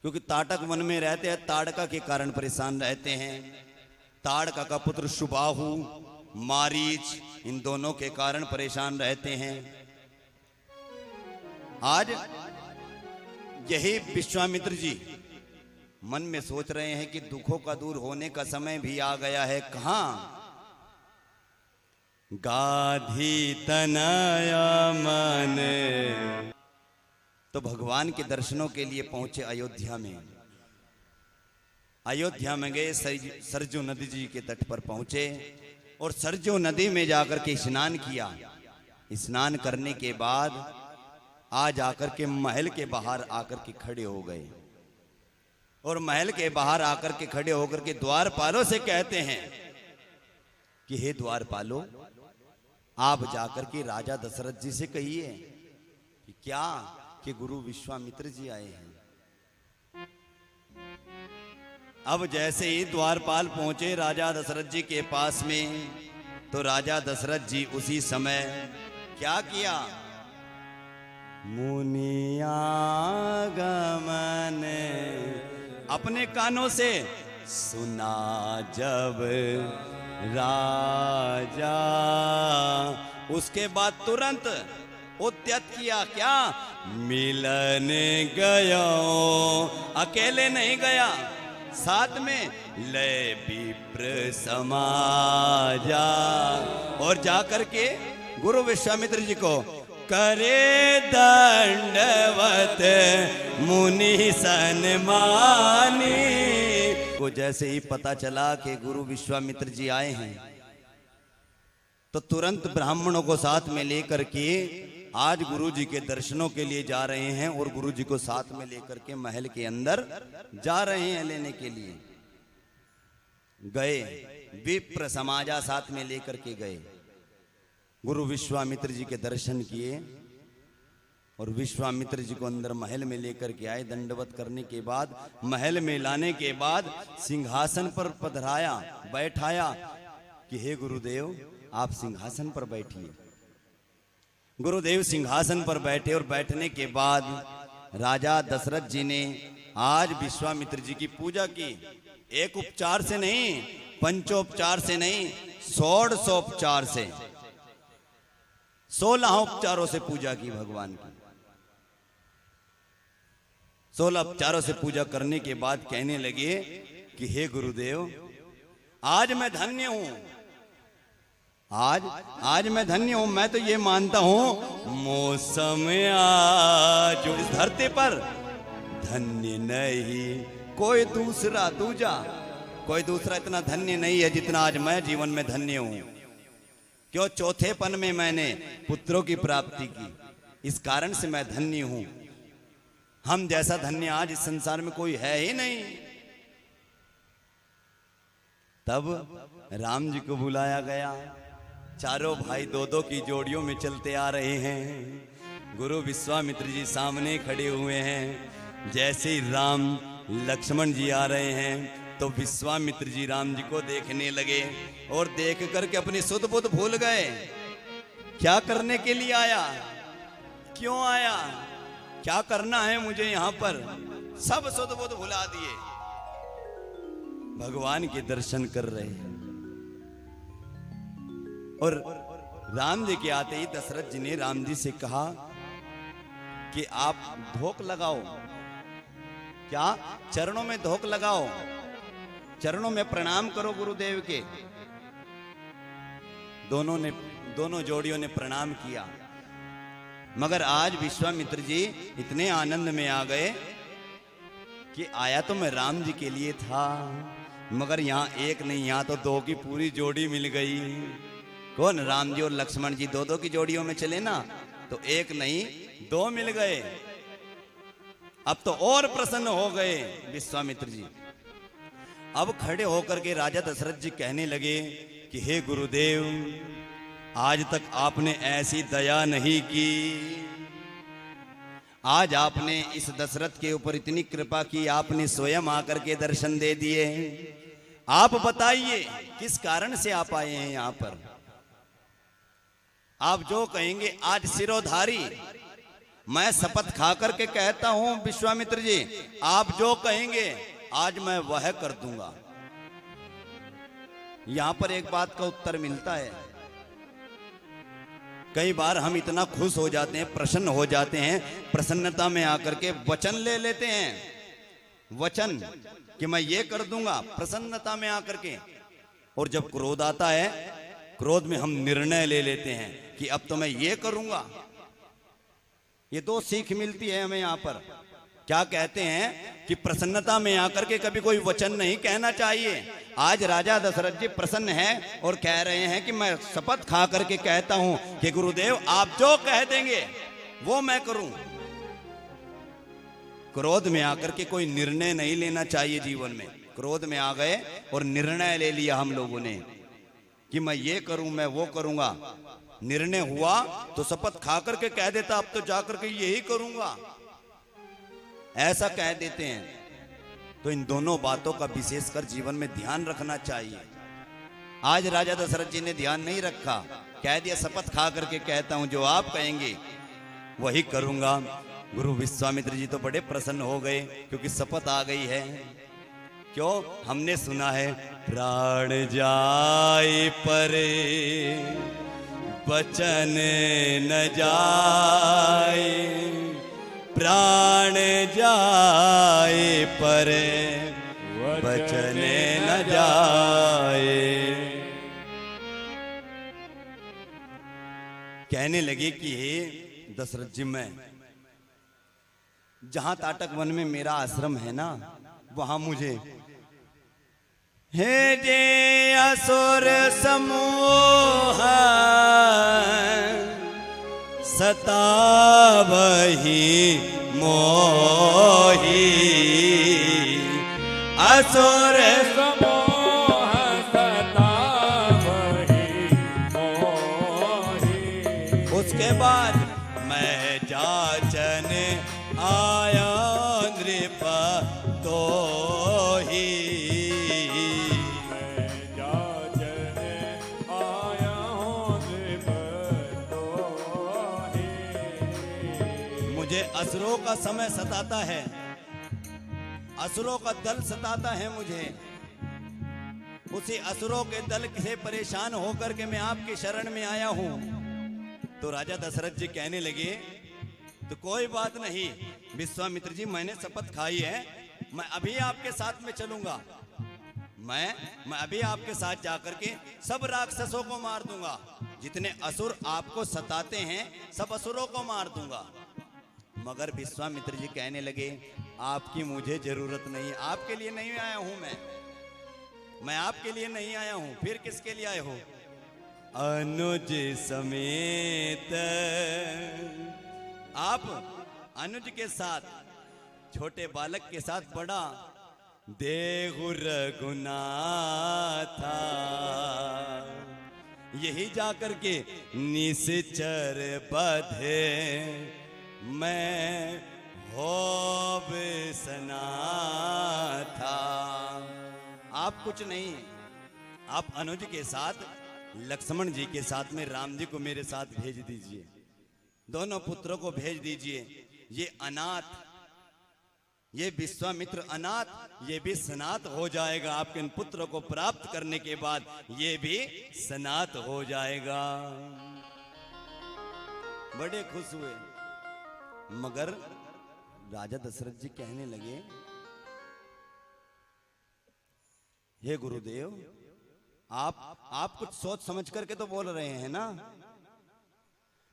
क्योंकि ताड़क वन में रहते हैं, ताड़का के कारण परेशान रहते हैं। ताड़का का पुत्र सुबाहु, मारीच, इन दोनों के कारण परेशान रहते हैं। आज यही विश्वामित्र जी मन में सोच रहे हैं कि दुखों का दूर होने का समय भी आ गया है। कहां? गाधी तनया मन। तो भगवान के दर्शनों के लिए पहुंचे अयोध्या में। अयोध्या में गए, सरजू नदी जी के तट पर पहुंचे और सरजू नदी में जाकर के स्नान किया। स्नान करने के बाद आज आकर के महल के बाहर आकर के खड़े हो गए, और महल के बाहर आकर के खड़े होकर के द्वारपालों से कहते हैं कि हे द्वारपालों, आप जाकर के राजा दशरथ जी से कहिए कि क्या कि गुरु विश्वामित्र जी आए हैं। अब जैसे ही द्वारपाल पहुंचे राजा दशरथ जी के पास में, तो राजा दशरथ जी उसी समय क्या किया? मुनिया गमन, अपने कानों से सुना जब राजा, उसके बाद तुरंत उद्यत किया। क्या? मिलन गयो। अकेले नहीं गया, साथ में ले विप्र समाजा, और जाकर के गुरु विश्वामित्र जी को करे दंडवत मुनि सन्मानी। को जैसे ही पता चला कि गुरु विश्वामित्र जी आए हैं, तो तुरंत ब्राह्मणों को साथ में लेकर के आज गुरु जी के दर्शनों के लिए जा रहे हैं, और गुरु जी को साथ में लेकर के महल के अंदर जा रहे हैं लेने के लिए। गए, विप्र समाजा साथ में लेकर के गए, गुरु विश्वामित्र जी के दर्शन किए, और विश्वामित्र जी को अंदर महल में लेकर के आए। दंडवत करने के बाद, महल में लाने के बाद सिंहासन पर पधराया, बैठाया कि हे गुरुदेव, आप सिंहासन पर बैठिए। गुरुदेव सिंहासन पर बैठे, और बैठने के बाद राजा दशरथ जी ने आज विश्वामित्र जी की पूजा की। एक उपचार से नहीं, पंचोपचार से नहीं, 16 से, 16 उपचारों से पूजा की भगवान की। 16 उपचारों से पूजा करने के बाद कहने लगे कि हे गुरुदेव, आज मैं धन्य हूं, आज मैं धन्य हूं। मैं तो ये मानता हूं मौसम आज इस धरती पर धन्य नहीं कोई दूसरा, दूजा कोई दूसरा इतना धन्य नहीं है जितना आज मैं जीवन में धन्य हूं। क्यों? चौथेपन में मैंने पुत्रों की प्राप्ति की, इस कारण से मैं धन्य हूं। हम जैसा धन्य आज इस संसार में कोई है ही नहीं। तब राम जी को बुलाया गया। चारों भाई दो दो की जोड़ियों में चलते आ रहे हैं। गुरु विश्वामित्र जी सामने खड़े हुए हैं। जैसे ही राम लक्ष्मण जी आ रहे हैं तो विश्वामित्र जी राम जी को देखने लगे और देख करके अपनी सुध बुध भूल गए। क्या करने के लिए आया, क्यों आया, क्या करना है मुझे यहां पर, सब सुध बुध भुला दिए। भगवान के दर्शन कर रहे हैं। और राम जी के आते ही दशरथ जी ने राम जी से कहा कि आप धोख लगाओ। क्या? चरणों में धोख लगाओ, चरणों में प्रणाम करो गुरुदेव के। दोनों जोड़ियों ने प्रणाम किया। मगर आज विश्वामित्र जी इतने आनंद में आ गए कि आया तो मैं राम जी के लिए था, मगर यहाँ एक नहीं, यहाँ तो दो की पूरी जोड़ी मिल गई। कौन? राम जी और लक्ष्मण जी दो दो की जोड़ियों में चले ना, तो एक नहीं दो मिल गए। अब तो और प्रसन्न हो गए विश्वामित्र जी। अब खड़े होकर के राजा दशरथ जी कहने लगे कि हे गुरुदेव, आज तक आपने ऐसी दया नहीं की। आज आपने इस दशरथ के ऊपर इतनी कृपा की, आपने स्वयं आकर के दर्शन दे दिए। आप बताइए किस कारण से आप आए हैं यहां पर। आप जो कहेंगे आज सिरोधारी, मैं शपथ खा करके कहता हूं विश्वामित्र जी, आप जो कहेंगे आज मैं वह कर दूंगा। यहां पर एक बात का उत्तर मिलता है। कई बार हम इतना खुश हो जाते हैं, प्रसन्न हो जाते हैं, प्रसन्नता में आकर के वचन ले लेते हैं, वचन कि मैं ये कर दूंगा प्रसन्नता में आकर के। और जब क्रोध आता है, क्रोध में हम निर्णय ले लेते हैं कि अब तो मैं ये करूंगा। ये दो सीख मिलती है हमें यहां पर। क्या कहते हैं कि प्रसन्नता में आकर के कभी कोई वचन नहीं कहना चाहिए। आज राजा दशरथ जी प्रसन्न हैं और कह रहे हैं कि मैं शपथ खा करके कहता हूं कि गुरुदेव आप जो कह देंगे वो मैं करूं। क्रोध में आकर के कोई निर्णय नहीं लेना चाहिए जीवन में। क्रोध में आ गए और निर्णय ले लिया हम लोगों ने कि मैं ये करूं, मैं वो करूंगा। निर्णय हुआ तो शपथ खा करके कह देता अब तो जाकर के यही करूंगा, ऐसा कह देते हैं। तो इन दोनों बातों का विशेषकर जीवन में ध्यान रखना चाहिए। आज राजा दशरथ जी ने ध्यान नहीं रखा, कह दिया शपथ खा करके कहता हूं जो आप कहेंगे वही करूंगा। गुरु विश्वामित्र जी तो बड़े प्रसन्न हो गए क्योंकि शपथ आ गई है। क्यों? हमने सुना है प्राण जाए परे वचन न जाए, प्राण जाए परे वचन न जाए। कहने लगे कि हे दशरथ जी, मैं जहां ताटक वन में मेरा आश्रम है ना, वहां मुझे हे जे असुर समूह सतावही मोही, असुर समोह सतावही मोही। उसके बाद मैं जाचन आया नृप तो ही, मैं जाचन आया नृप तो ही। मुझे असुरों का समय सताता है, असुरों का दल सताता है मुझे। उसी असुरों के दल से परेशान होकर के मैं आपकी शरण में आया हूं। तो राजा दशरथ जी कहने लगे, तो कोई बात नहीं विश्वामित्र जी, मैंने शपथ खाई है, मैं अभी आपके साथ में चलूंगा। मैं अभी आपके साथ जाकर के सब राक्षसों को मार दूंगा। जितने असुर आपको सताते हैं सब असुरों को मार दूंगा। मगर विश्वामित्र जी कहने लगे, आपकी मुझे जरूरत नहीं, आपके लिए नहीं आया हूं मैं आपके लिए नहीं आया हूं। फिर किसके लिए आए हो? अनुज समेत। आप अनुज के साथ, छोटे बालक के साथ बड़ा देहु रघुनाथा, यही जाकर के निश्चर बधे मैं होबसना था। आप कुछ नहीं, आप अनुज के साथ लक्ष्मण जी के साथ में राम जी को मेरे साथ भेज दीजिए, दोनों पुत्रों को भेज दीजिए। ये अनाथ, ये विश्वामित्र अनाथ, ये भी सनात हो जाएगा। आपके इन पुत्रों को प्राप्त करने के बाद ये भी सनात हो जाएगा। बड़े खुश हुए। मगर राजा दशरथ जी कहने लगे, हे गुरुदेव, आप कुछ सोच समझ करके तो बोल रहे हैं ना,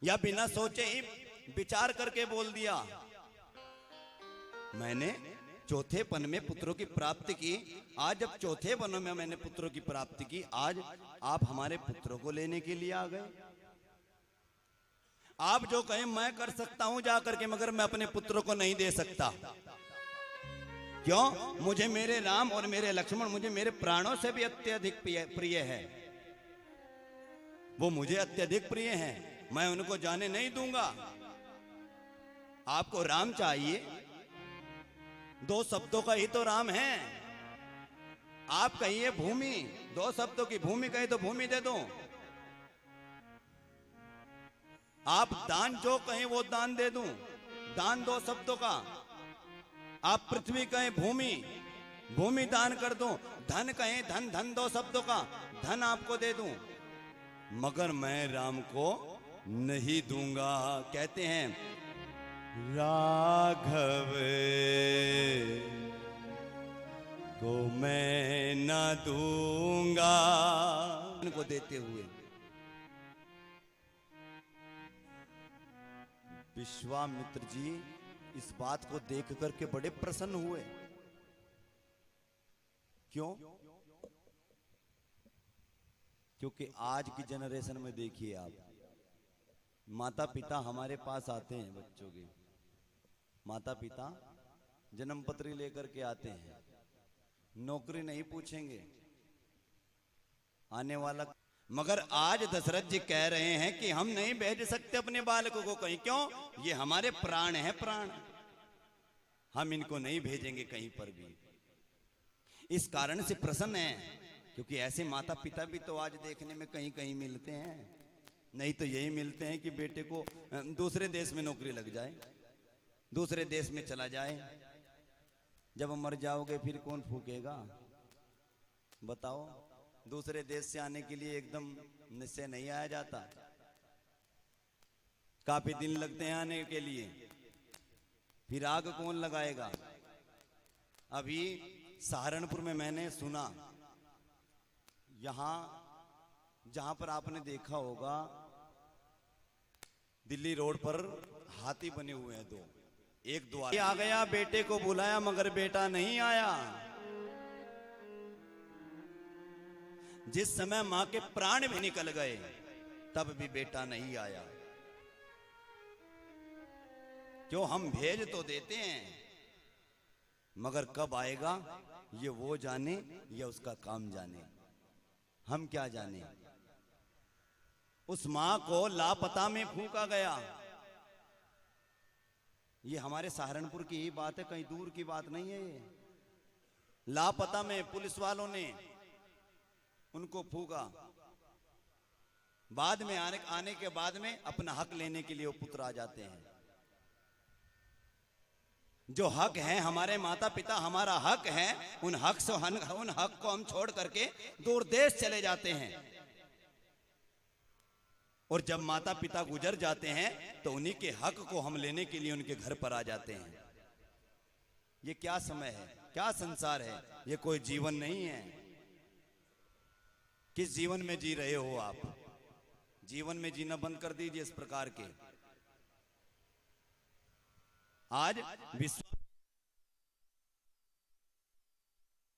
या बिना सोचे ही विचार करके बोल दिया? मैंने चौथे पन में पुत्रों की प्राप्ति की। आज जब चौथे पन में मैंने पुत्रों की प्राप्ति की, आज आप हमारे पुत्रों को लेने के लिए आ गए। आप जो कहें मैं कर सकता हूं जाकर के, मगर मैं अपने पुत्रों को नहीं दे सकता। क्यों? मुझे मेरे राम और मेरे लक्ष्मण मुझे मेरे प्राणों से भी अत्यधिक प्रिय है। वो मुझे अत्यधिक प्रिय हैं, मैं उनको जाने नहीं दूंगा। आपको राम चाहिए, दो शब्दों का ही तो राम है। आप कहिए भूमि, दो शब्दों की भूमि कहे तो भूमि दे दो। आप दान जो कहें वो दान दे दूं, दान दो शब्दों का। आप पृथ्वी कहें भूमि, भूमि दान कर दूं। धन कहें धन, धन दो शब्दों का, धन आपको दे दूं। मगर मैं राम को नहीं दूंगा। कहते हैं राघव को मैं ना दूंगा, उनको देते हुए विश्वामित्र जी इस बात को देख करके बड़े प्रसन्न हुए। क्यों? क्योंकि आज की जनरेशन में देखिए आप, माता पिता हमारे पास आते हैं, बच्चों के माता पिता जन्म पत्री लेकर के आते हैं, नौकरी नहीं पूछेंगे आने वाला। मगर आज दशरथ जी कह रहे हैं कि हम नहीं भेज सकते अपने बालकों को कहीं। क्यों? ये हमारे प्राण हैं, प्राण, हम इनको नहीं भेजेंगे कहीं पर भी। इस कारण से प्रसन्न है, क्योंकि ऐसे माता पिता भी तो आज देखने में कहीं कहीं मिलते हैं। नहीं तो यही मिलते हैं कि बेटे को दूसरे देश में नौकरी लग जाए, दूसरे देश में चला जाए। जब मर जाओगे फिर कौन फूकेगा? बताओ। दूसरे देश से आने के लिए एकदम निश्चय नहीं आया जाता, काफी दिन लगते हैं आने के लिए। फिर आग कौन लगाएगा? अभी सहारनपुर में मैंने सुना, यहां जहां पर आपने देखा होगा दिल्ली रोड पर हाथी बने हुए हैं दो, एक दो आ गया, बेटे को बुलाया मगर बेटा नहीं आया। जिस समय मां के प्राण भी निकल गए तब भी बेटा नहीं आया। क्यों? हम भेज तो देते हैं, मगर कब आएगा ये वो जाने या उसका काम जाने, हम क्या जाने। उस मां को लापता में फूंका गया। ये हमारे सहारनपुर की ही बात है, कहीं दूर की बात नहीं है। ये लापता में पुलिस वालों ने उनको फूंका। बाद में आने के बाद में अपना हक लेने के लिए वो पुत्र आ जाते हैं। जो हक है हमारे माता पिता, हमारा हक है, उन हक को हम छोड़ करके दूर देश चले जाते हैं। और जब माता पिता गुजर जाते हैं तो उन्हीं के हक को हम लेने के लिए उनके घर पर आ जाते हैं। ये क्या समय है, क्या संसार है, ये कोई जीवन नहीं है। किस जीवन में जी रहे हो आप? जीवन में जीना बंद कर दीजिए इस प्रकार के। आज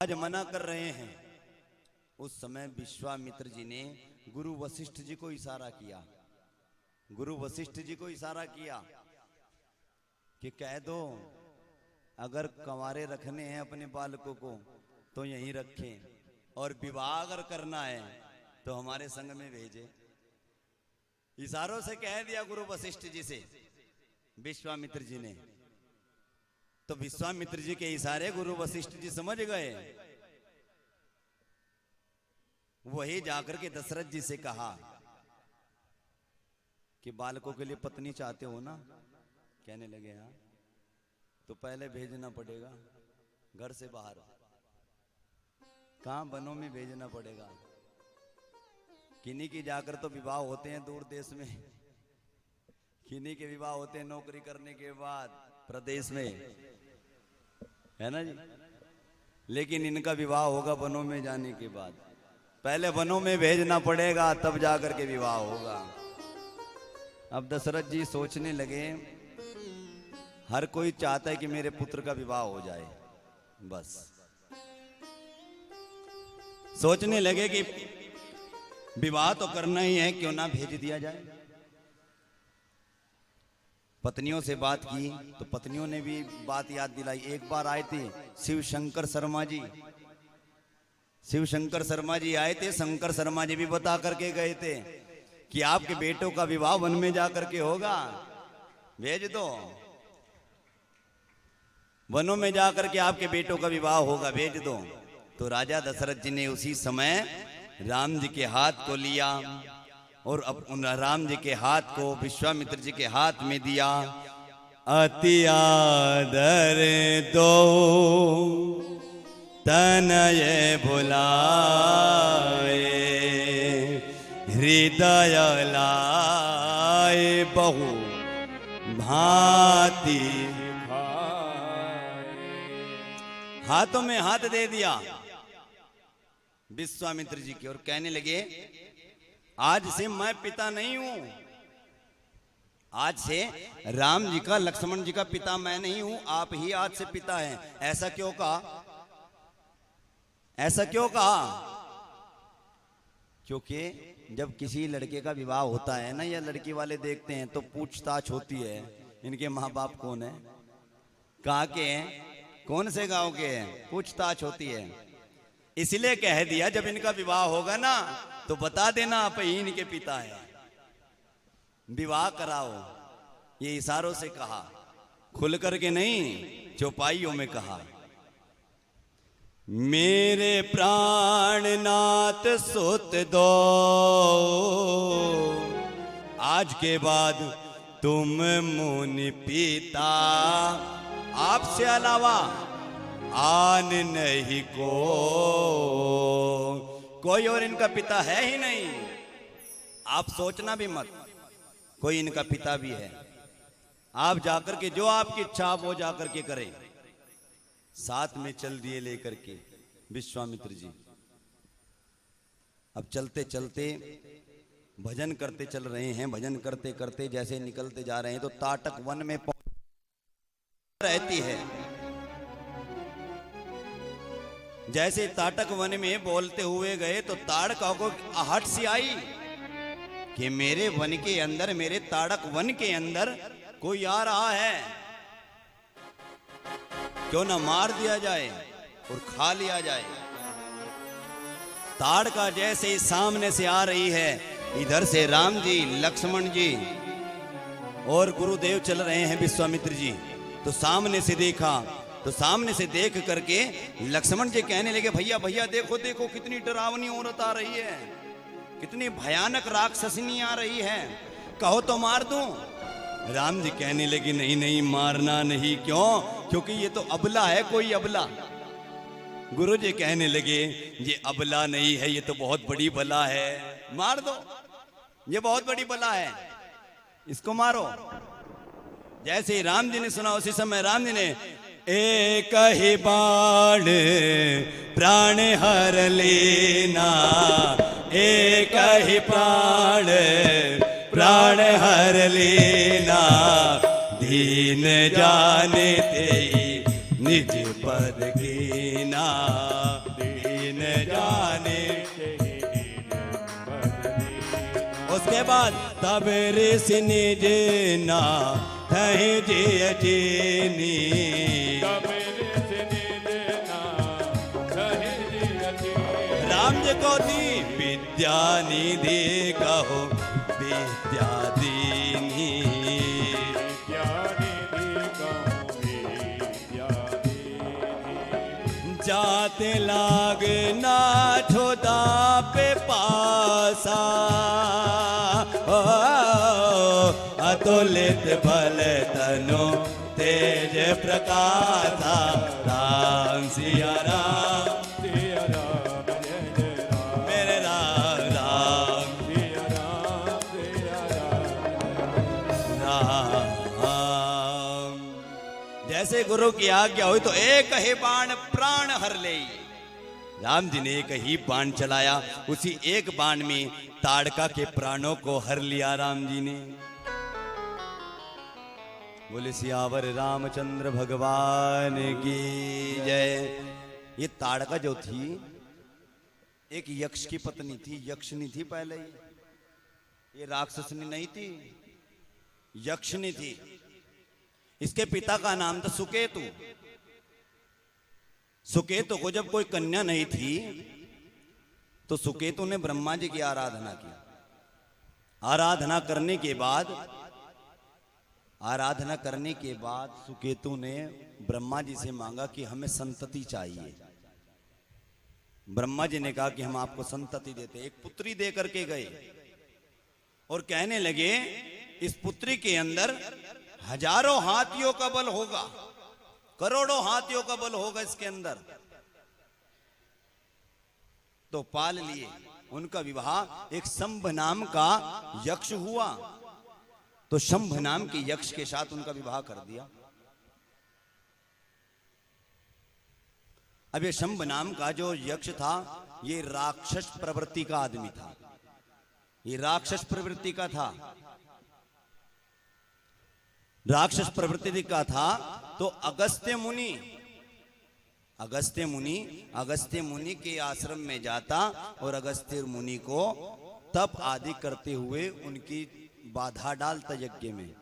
आज मना कर रहे हैं। उस समय विश्वामित्र जी ने गुरु वशिष्ठ जी को इशारा किया, गुरु वशिष्ठ जी को इशारा किया कि कह दो अगर कंवारे रखने हैं अपने बालकों को तो यहीं रखें, और विवाह अगर करना है तो हमारे संग में भेजे। इशारों से कह दिया गुरु वशिष्ठ जी से विश्वामित्र जी ने। तो विश्वामित्र जी के इशारे गुरु वशिष्ठ जी समझ गए। वही जाकर के दशरथ जी से कहा कि बालकों के लिए पत्नी चाहते हो ना? कहने लगे हाँ। तो पहले भेजना पड़ेगा घर से बाहर। कहां? वनों में भेजना पड़ेगा। किन्हीं की जाकर तो विवाह होते हैं दूर देश में, किन्हीं के विवाह होते हैं नौकरी करने के बाद प्रदेश में, है ना जी। लेकिन इनका विवाह होगा वनों में जाने के बाद। पहले वनों में भेजना पड़ेगा तब जाकर के विवाह होगा। अब दशरथ जी सोचने लगे, हर कोई चाहता है कि मेरे पुत्र का विवाह हो जाए। बस सोचने लगे कि विवाह तो करना ही है, क्यों ना भेज दिया जाए। पत्नियों से बात की तो पत्नियों ने भी बात याद दिलाई। एक बार आए थे शिव शंकर शर्मा जी, शिव शंकर शर्मा जी आए थे। शंकर शर्मा जी भी बता करके गए थे कि आपके बेटों का विवाह वन में जाकर के होगा, भेज दो। वनों में जाकर के आपके बेटों का विवाह होगा, भेज दो। तो राजा दशरथ जी ने उसी समय राम जी के हाथ को लिया और उन राम जी के हाथ को विश्वामित्र जी के हाथ में दिया। अति आदर दो तनय भुलाए, हृदय लाए बहु भांति। हाथों में हाथ दे दिया विश्वामित्र जी की और कहने लगे, आज से मैं पिता नहीं हूं, आज से राम जी का लक्ष्मण जी का पिता मैं नहीं हूं, आप ही आज से पिता हैं। ऐसा क्यों कहा? ऐसा क्यों कहा? क्योंकि जब किसी लड़के का विवाह होता है ना, या लड़की वाले देखते हैं तो पूछताछ होती है, इनके माँ बाप कौन है, कहाँ के हैं, कौन से गांव के हैं, पूछताछ होती है। इसलिए कह दिया जब इनका विवाह होगा ना तो बता देना आप ही इनके पिता हैं, विवाह कराओ। ये इशारों से कहा, खुल करके नहीं, चौपाइयों में कहा। मेरे प्राणनाथ सुत दो, आज के बाद तुम मुनि पिता, आपसे अलावा आन नहीं को, कोई और इनका पिता है ही नहीं। आप सोचना भी मत, कोई इनका पिता भी है। आप जाकर के जो आपकी इच्छा आप वो जाकर के करें। साथ में चल दिए लेकर के विश्वामित्र जी। अब चलते चलते भजन करते चल रहे हैं। भजन करते करते जैसे निकलते जा रहे हैं तो ताटक वन में रहती है। जैसे ताटक वन में बोलते हुए गए तो ताड़का को आहट सी आई कि मेरे वन के अंदर, मेरे ताड़क वन के अंदर कोई आ रहा है, क्यों ना मार दिया जाए और खा लिया जाए। ताड़का जैसे ही सामने से आ रही है, इधर से राम जी, लक्ष्मण जी और गुरुदेव चल रहे हैं विश्वामित्र जी। तो सामने से देखा, तो सामने से देख करके लक्ष्मण जी कहने लगे, भैया भैया देखो देखो कितनी डरावनी औरत आ रही है, कितनी भयानक राक्षसनी आ रही है, कहो तो मार दूं। राम जी कहने लगे नहीं नहीं मारना नहीं। क्यों? क्योंकि ये तो अबला है, कोई अबला। गुरु जी कहने लगे ये अबला नहीं है, ये तो बहुत बड़ी बला है, मार दो, ये बहुत बड़ी बला है, इसको मारो। जैसे ही राम जी ने सुना उसी समय राम जी ने एक ही बाण प्राण हर लेना, एक ही प्राण प्राण हर लेना, दीन जाने ते निज पद कीना, दीन जाने ते निज पद कीना। उसके बाद तब ऋष निज ना थही जिय चीनी, राम जी को दी विद्या निधि कहो विद्या दीनी, जाते लाग ना छोदा पे पासा, अतुलित बल तनु तेज प्रकाशा, राम सिया राम सिया राम जय जय राम, मेरे राम राम सिया राम सिया राम। जैसे गुरु की आज्ञा हुई तो एक ही बाण प्राण हर ले। राम जी ने एक ही बाण चलाया, उसी एक बाण में ताड़का के प्राणों को हर लिया राम जी ने। बोले सियावर रामचंद्र भगवान की जय। ये ताड़का जो थी एक यक्ष की पत्नी थी, यक्षनी थी पहले ये राक्षसनी नहीं थी, यक्षनी थी। इसके पिता का नाम था सुकेतु। सुकेतु को जब कोई कन्या नहीं थी तो सुकेतु ने ब्रह्मा जी की आराधना की। आराधना करने के बाद सुकेतु ने ब्रह्मा जी से मांगा कि हमें संतति चाहिए। ब्रह्मा जी ने कहा कि हम आपको संतति देते, एक पुत्री दे करके गए और कहने लगे इस पुत्री के अंदर हजारों हाथियों का बल होगा, करोड़ों हाथियों का बल होगा इसके अंदर। तो पाल लिए। उनका विवाह एक शंभ नाम का यक्ष हुआ, तो शंभ नाम के यक्ष के साथ उनका विवाह कर दिया। अब ये शंभ नाम का जो यक्ष था ये राक्षस प्रवृत्ति का आदमी था, ये राक्षस प्रवृत्ति का था, राक्षस प्रवृत्ति का था। तो अगस्त्य मुनि के आश्रम में जाता और अगस्त्य मुनि को तप आदि करते हुए उनकी बाधा डालता यज्ञ में।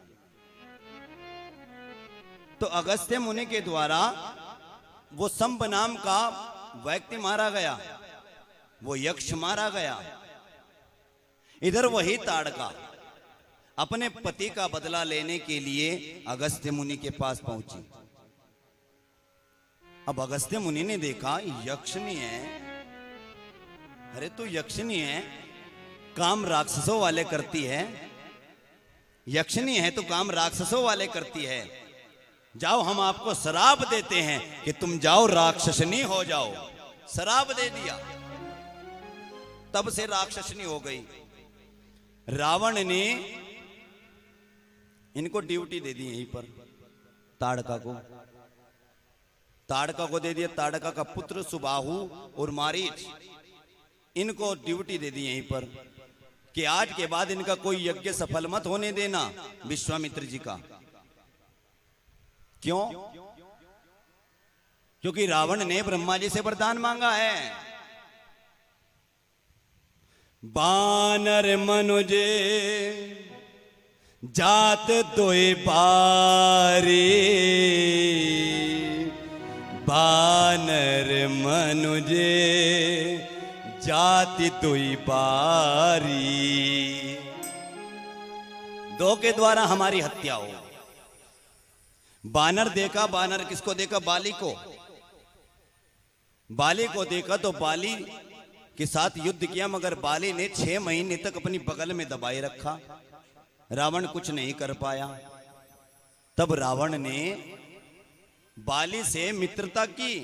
तो अगस्त्य मुनि के द्वारा वो शंभ नाम का व्यक्ति मारा गया, वो यक्ष मारा गया। इधर वही ताड़का अपने पति का बदला लेने के लिए अगस्त्य मुनि के पास पहुंची। अब अगस्त्य मुनि ने देखा यक्षनी है, अरे तू यक्षनी है, काम राक्षसों वाले करती है, यक्षनी है तो काम राक्षसों वाले करती है, जाओ हम आपको श्राप देते हैं कि तुम जाओ राक्षसनी हो जाओ। श्राप दे दिया, तब से राक्षसनी हो गई। रावण ने इनको ड्यूटी दे दी यहीं पर, ताड़का को दे दिया। ताड़का का पुत्र सुबाहु और मारीच, इनको ड्यूटी दे दी यहीं पर कि आज के बाद इनका कोई यज्ञ सफल मत होने देना विश्वामित्र जी का। क्यों? क्योंकि रावण ने ब्रह्मा जी से वरदान मांगा है, बानर मनुजे जात दोई पारी, बानर मनुजे जाति दोई पारी। दो के द्वारा हमारी हत्या हो। बानर देखा, बानर किसको देखा? बाली को। बाली को देखा तो बाली के साथ युद्ध किया, मगर बाली ने 6 महीने तक अपनी बगल में दबाए रखा। रावण कुछ नहीं कर पाया। तब रावण ने बाली से मित्रता की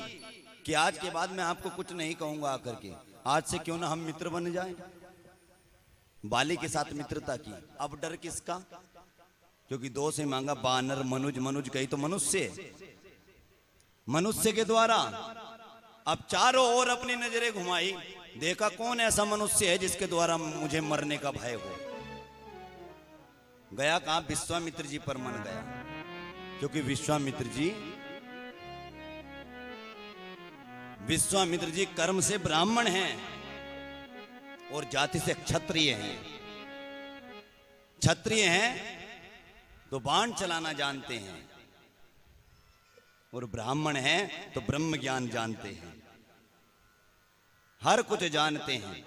कि आज के बाद मैं आपको कुछ नहीं कहूंगा आकर के, आज से क्यों ना हम मित्र बन जाएं। बाली के साथ मित्रता की। अब डर किसका? क्योंकि दो से मांगा बानर मनुज, मनुज कही तो मनुष्य, मनुष्य के द्वारा। अब चारों ओर अपनी नजरें घुमाई, देखा कौन ऐसा मनुष्य है जिसके द्वारा मुझे मरने का भय हो। गया कहां? विश्वामित्र जी पर मन गया, क्योंकि विश्वामित्र जी कर्म से ब्राह्मण हैं और जाति से क्षत्रिय हैं। क्षत्रिय हैं तो बाण चलाना जानते हैं, और ब्राह्मण हैं तो ब्रह्म ज्ञान जानते हैं, हर कुछ जानते हैं।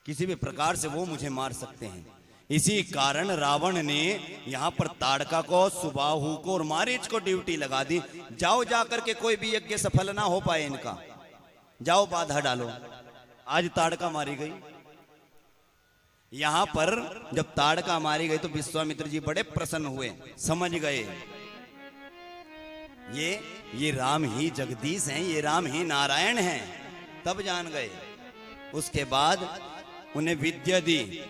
किसी भी प्रकार से वो मुझे मार सकते हैं। इसी कारण रावण ने यहां पर ताड़का को, सुबाहु को और मारीच को ड्यूटी लगा दी। जाओ जाकर के कोई भी यज्ञ सफल ना हो पाए इनका, जाओ बाधा डालो। आज ताड़का मारी गई। यहां पर जब ताड़का मारी गई तो विश्वामित्र जी बड़े प्रसन्न हुए, समझ गए ये राम ही जगदीश हैं, ये राम ही नारायण हैं। तब जान गए। उसके बाद उन्हें विद्या दी।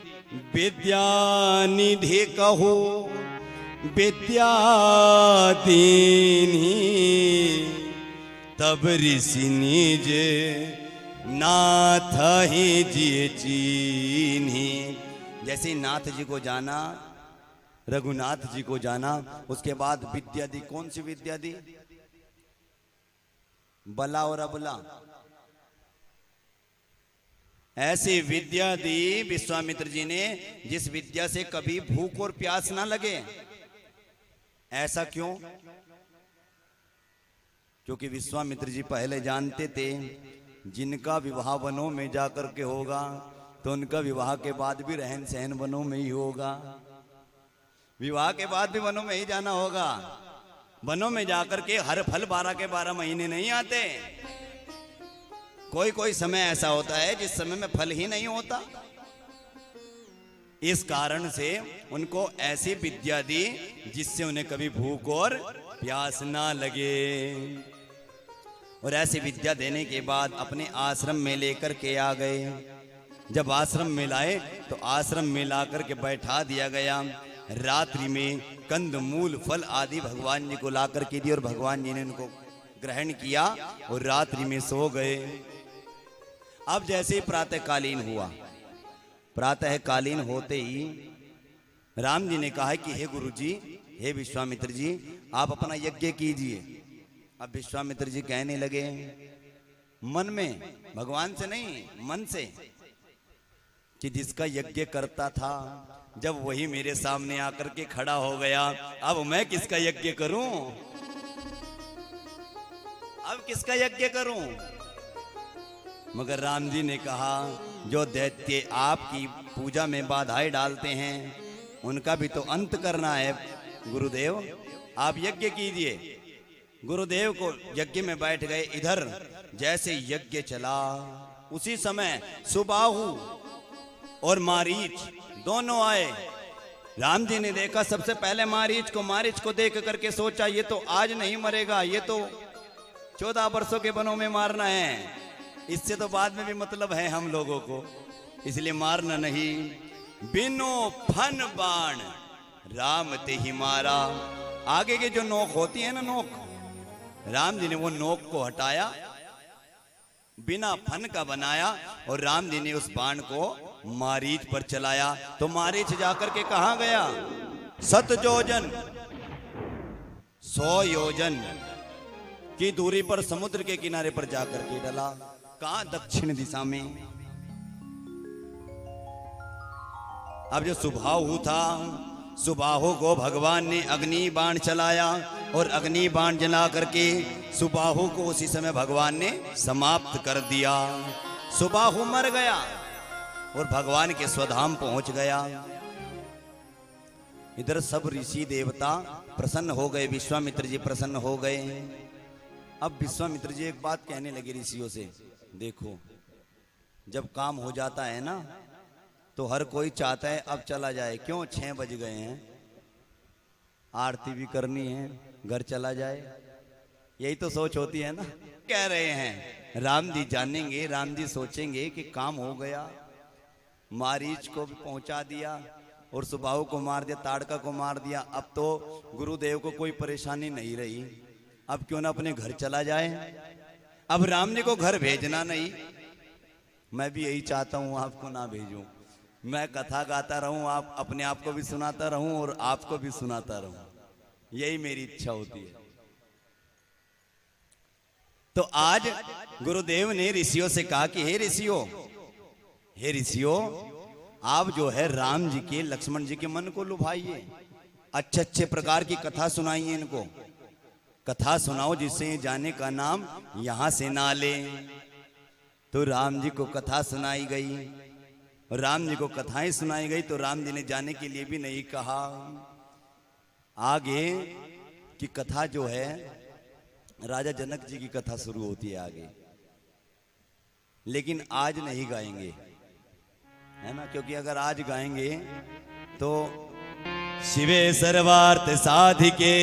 विद्या निधि कहो विद्या दीनी, तब ऋषि निज नाथ ही जिए चीन्ही। जैसे नाथ जी को जाना, रघुनाथ जी को जाना, उसके बाद विद्या दी। कौन सी विद्या दी? बला और अबला, ऐसी विद्या दी विश्वामित्र जी ने जिस विद्या से कभी भूख और प्यास ना लगे। ऐसा क्यों? क्योंकि विश्वामित्र जी पहले जानते थे जिनका विवाह वनों में जाकर के होगा तो उनका विवाह के बाद भी रहन सहन वनों में ही होगा। विवाह के बाद भी वनों में ही जाना होगा। वनों में जाकर के हर फल 12 के 12 महीने नहीं आते। कोई कोई समय ऐसा होता है जिस समय में फल ही नहीं होता। इस कारण से उनको ऐसी विद्या दी जिससे उन्हें कभी भूख और प्यास ना लगे। और ऐसी विद्या देने के बाद अपने आश्रम में लेकर के आ गए। जब आश्रम में लाए तो आश्रम में लाकर के बैठा दिया गया। रात्रि में कंद मूल फल आदि भगवान जी को लाकर के दी और भगवान जी ने उनको ग्रहण किया और रात्रि में सो गए। अब जैसे ही प्रातःकालीन हुआ, प्रातःकालीन होते ही राम जी ने कहा कि हे गुरु जी, हे विश्वामित्र जी, आप अपना यज्ञ कीजिए। अब विश्वामित्र जी कहने लगे मन में, भगवान से नहीं, मन से, कि जिसका यज्ञ करता था जब वही मेरे सामने आकर के खड़ा हो गया, अब मैं किसका यज्ञ करूं? अब किसका यज्ञ करूं? मगर राम जी ने कहा जो दैत्य आपकी पूजा में बाधाएं डालते हैं उनका भी तो अंत करना है गुरुदेव, आप यज्ञ कीजिए। गुरुदेव को यज्ञ में बैठ गए। इधर जैसे यज्ञ चला उसी समय सुबाहु और मारीच दोनों आए। राम जी ने देखा सबसे पहले मारीच को देख करके सोचा ये तो आज नहीं मरेगा, ये तो 14 वर्षों के वनों में मारना है, इससे तो बाद में भी मतलब है हम लोगों को, इसलिए मारना नहीं। बिनो फन बाण राम ते ही मारा। आगे की जो नोक होती है ना, नोक, राम जी ने वो नोक को हटाया, बिना फन का बनाया और राम जी ने उस बाण को मारीच पर चलाया। तो मारीच जाकर के कहां गया? 7 योजन 100 योजन की दूरी पर समुद्र के किनारे पर जाकर के डला। कहां? दक्षिण दिशा में। अब जो सुबाहु था, सुबाहु को भगवान ने अग्नि बाण चलाया और अग्नि बाण जला करके सुबाहु को उसी समय भगवान ने समाप्त कर दिया। सुबाहु मर गया और भगवान के स्वधाम पहुंच गया। इधर सब ऋषि देवता प्रसन्न हो गए, विश्वामित्र जी प्रसन्न हो गए। अब विश्वामित्र जी एक बात कहने लगे ऋषियों से, देखो जब काम हो जाता है ना तो हर कोई चाहता है अब चला जाए। क्यों? 6 बज गए हैं, आरती भी करनी है, घर चला जाए। यही तो सोच होती है ना। कह रहे हैं राम जी जानेंगे, राम जी सोचेंगे कि काम हो गया, मारीच को भी पहुंचा दिया और सुबाहु को मार दिया, ताड़का को मार दिया। अब तो गुरुदेव को कोई परेशानी नहीं रही, अब क्यों ना अपने घर चला जाए। अब राम जी को घर भेजना नहीं। मैं भी यही चाहता हूं, आपको ना भेजूं। मैं कथा गाता रहूं, आप अपने आप को भी सुनाता रहूं और आपको भी सुनाता रहूं, यही मेरी इच्छा होती है। तो आज गुरुदेव ने ऋषियों से कहा कि हे ऋषियों, आप जो है राम जी के, लक्ष्मण जी के मन को लुभाइए, अच्छे अच्छे प्रकार की कथा सुनाइए इनको। कथा सुनाओ जिससे ये जाने का नाम यहां से ना ले। तो राम जी को कथा सुनाई गई, राम जी को कथाएं सुनाई गई, तो राम जी ने जाने के लिए भी नहीं कहा। आगे की कथा जो है राजा जनक जी की कथा शुरू होती है आगे, लेकिन आज नहीं गाएंगे, है ना, क्योंकि अगर आज गाएंगे तो शिवे सर्वार्थ साधिके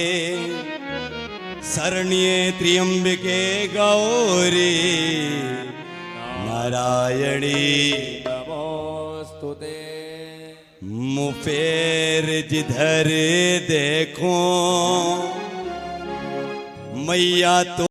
शरण्ये त्र्यंबके गौरी नारायणी नमोस्तुते। मुफेर जिधर देखो मैया तो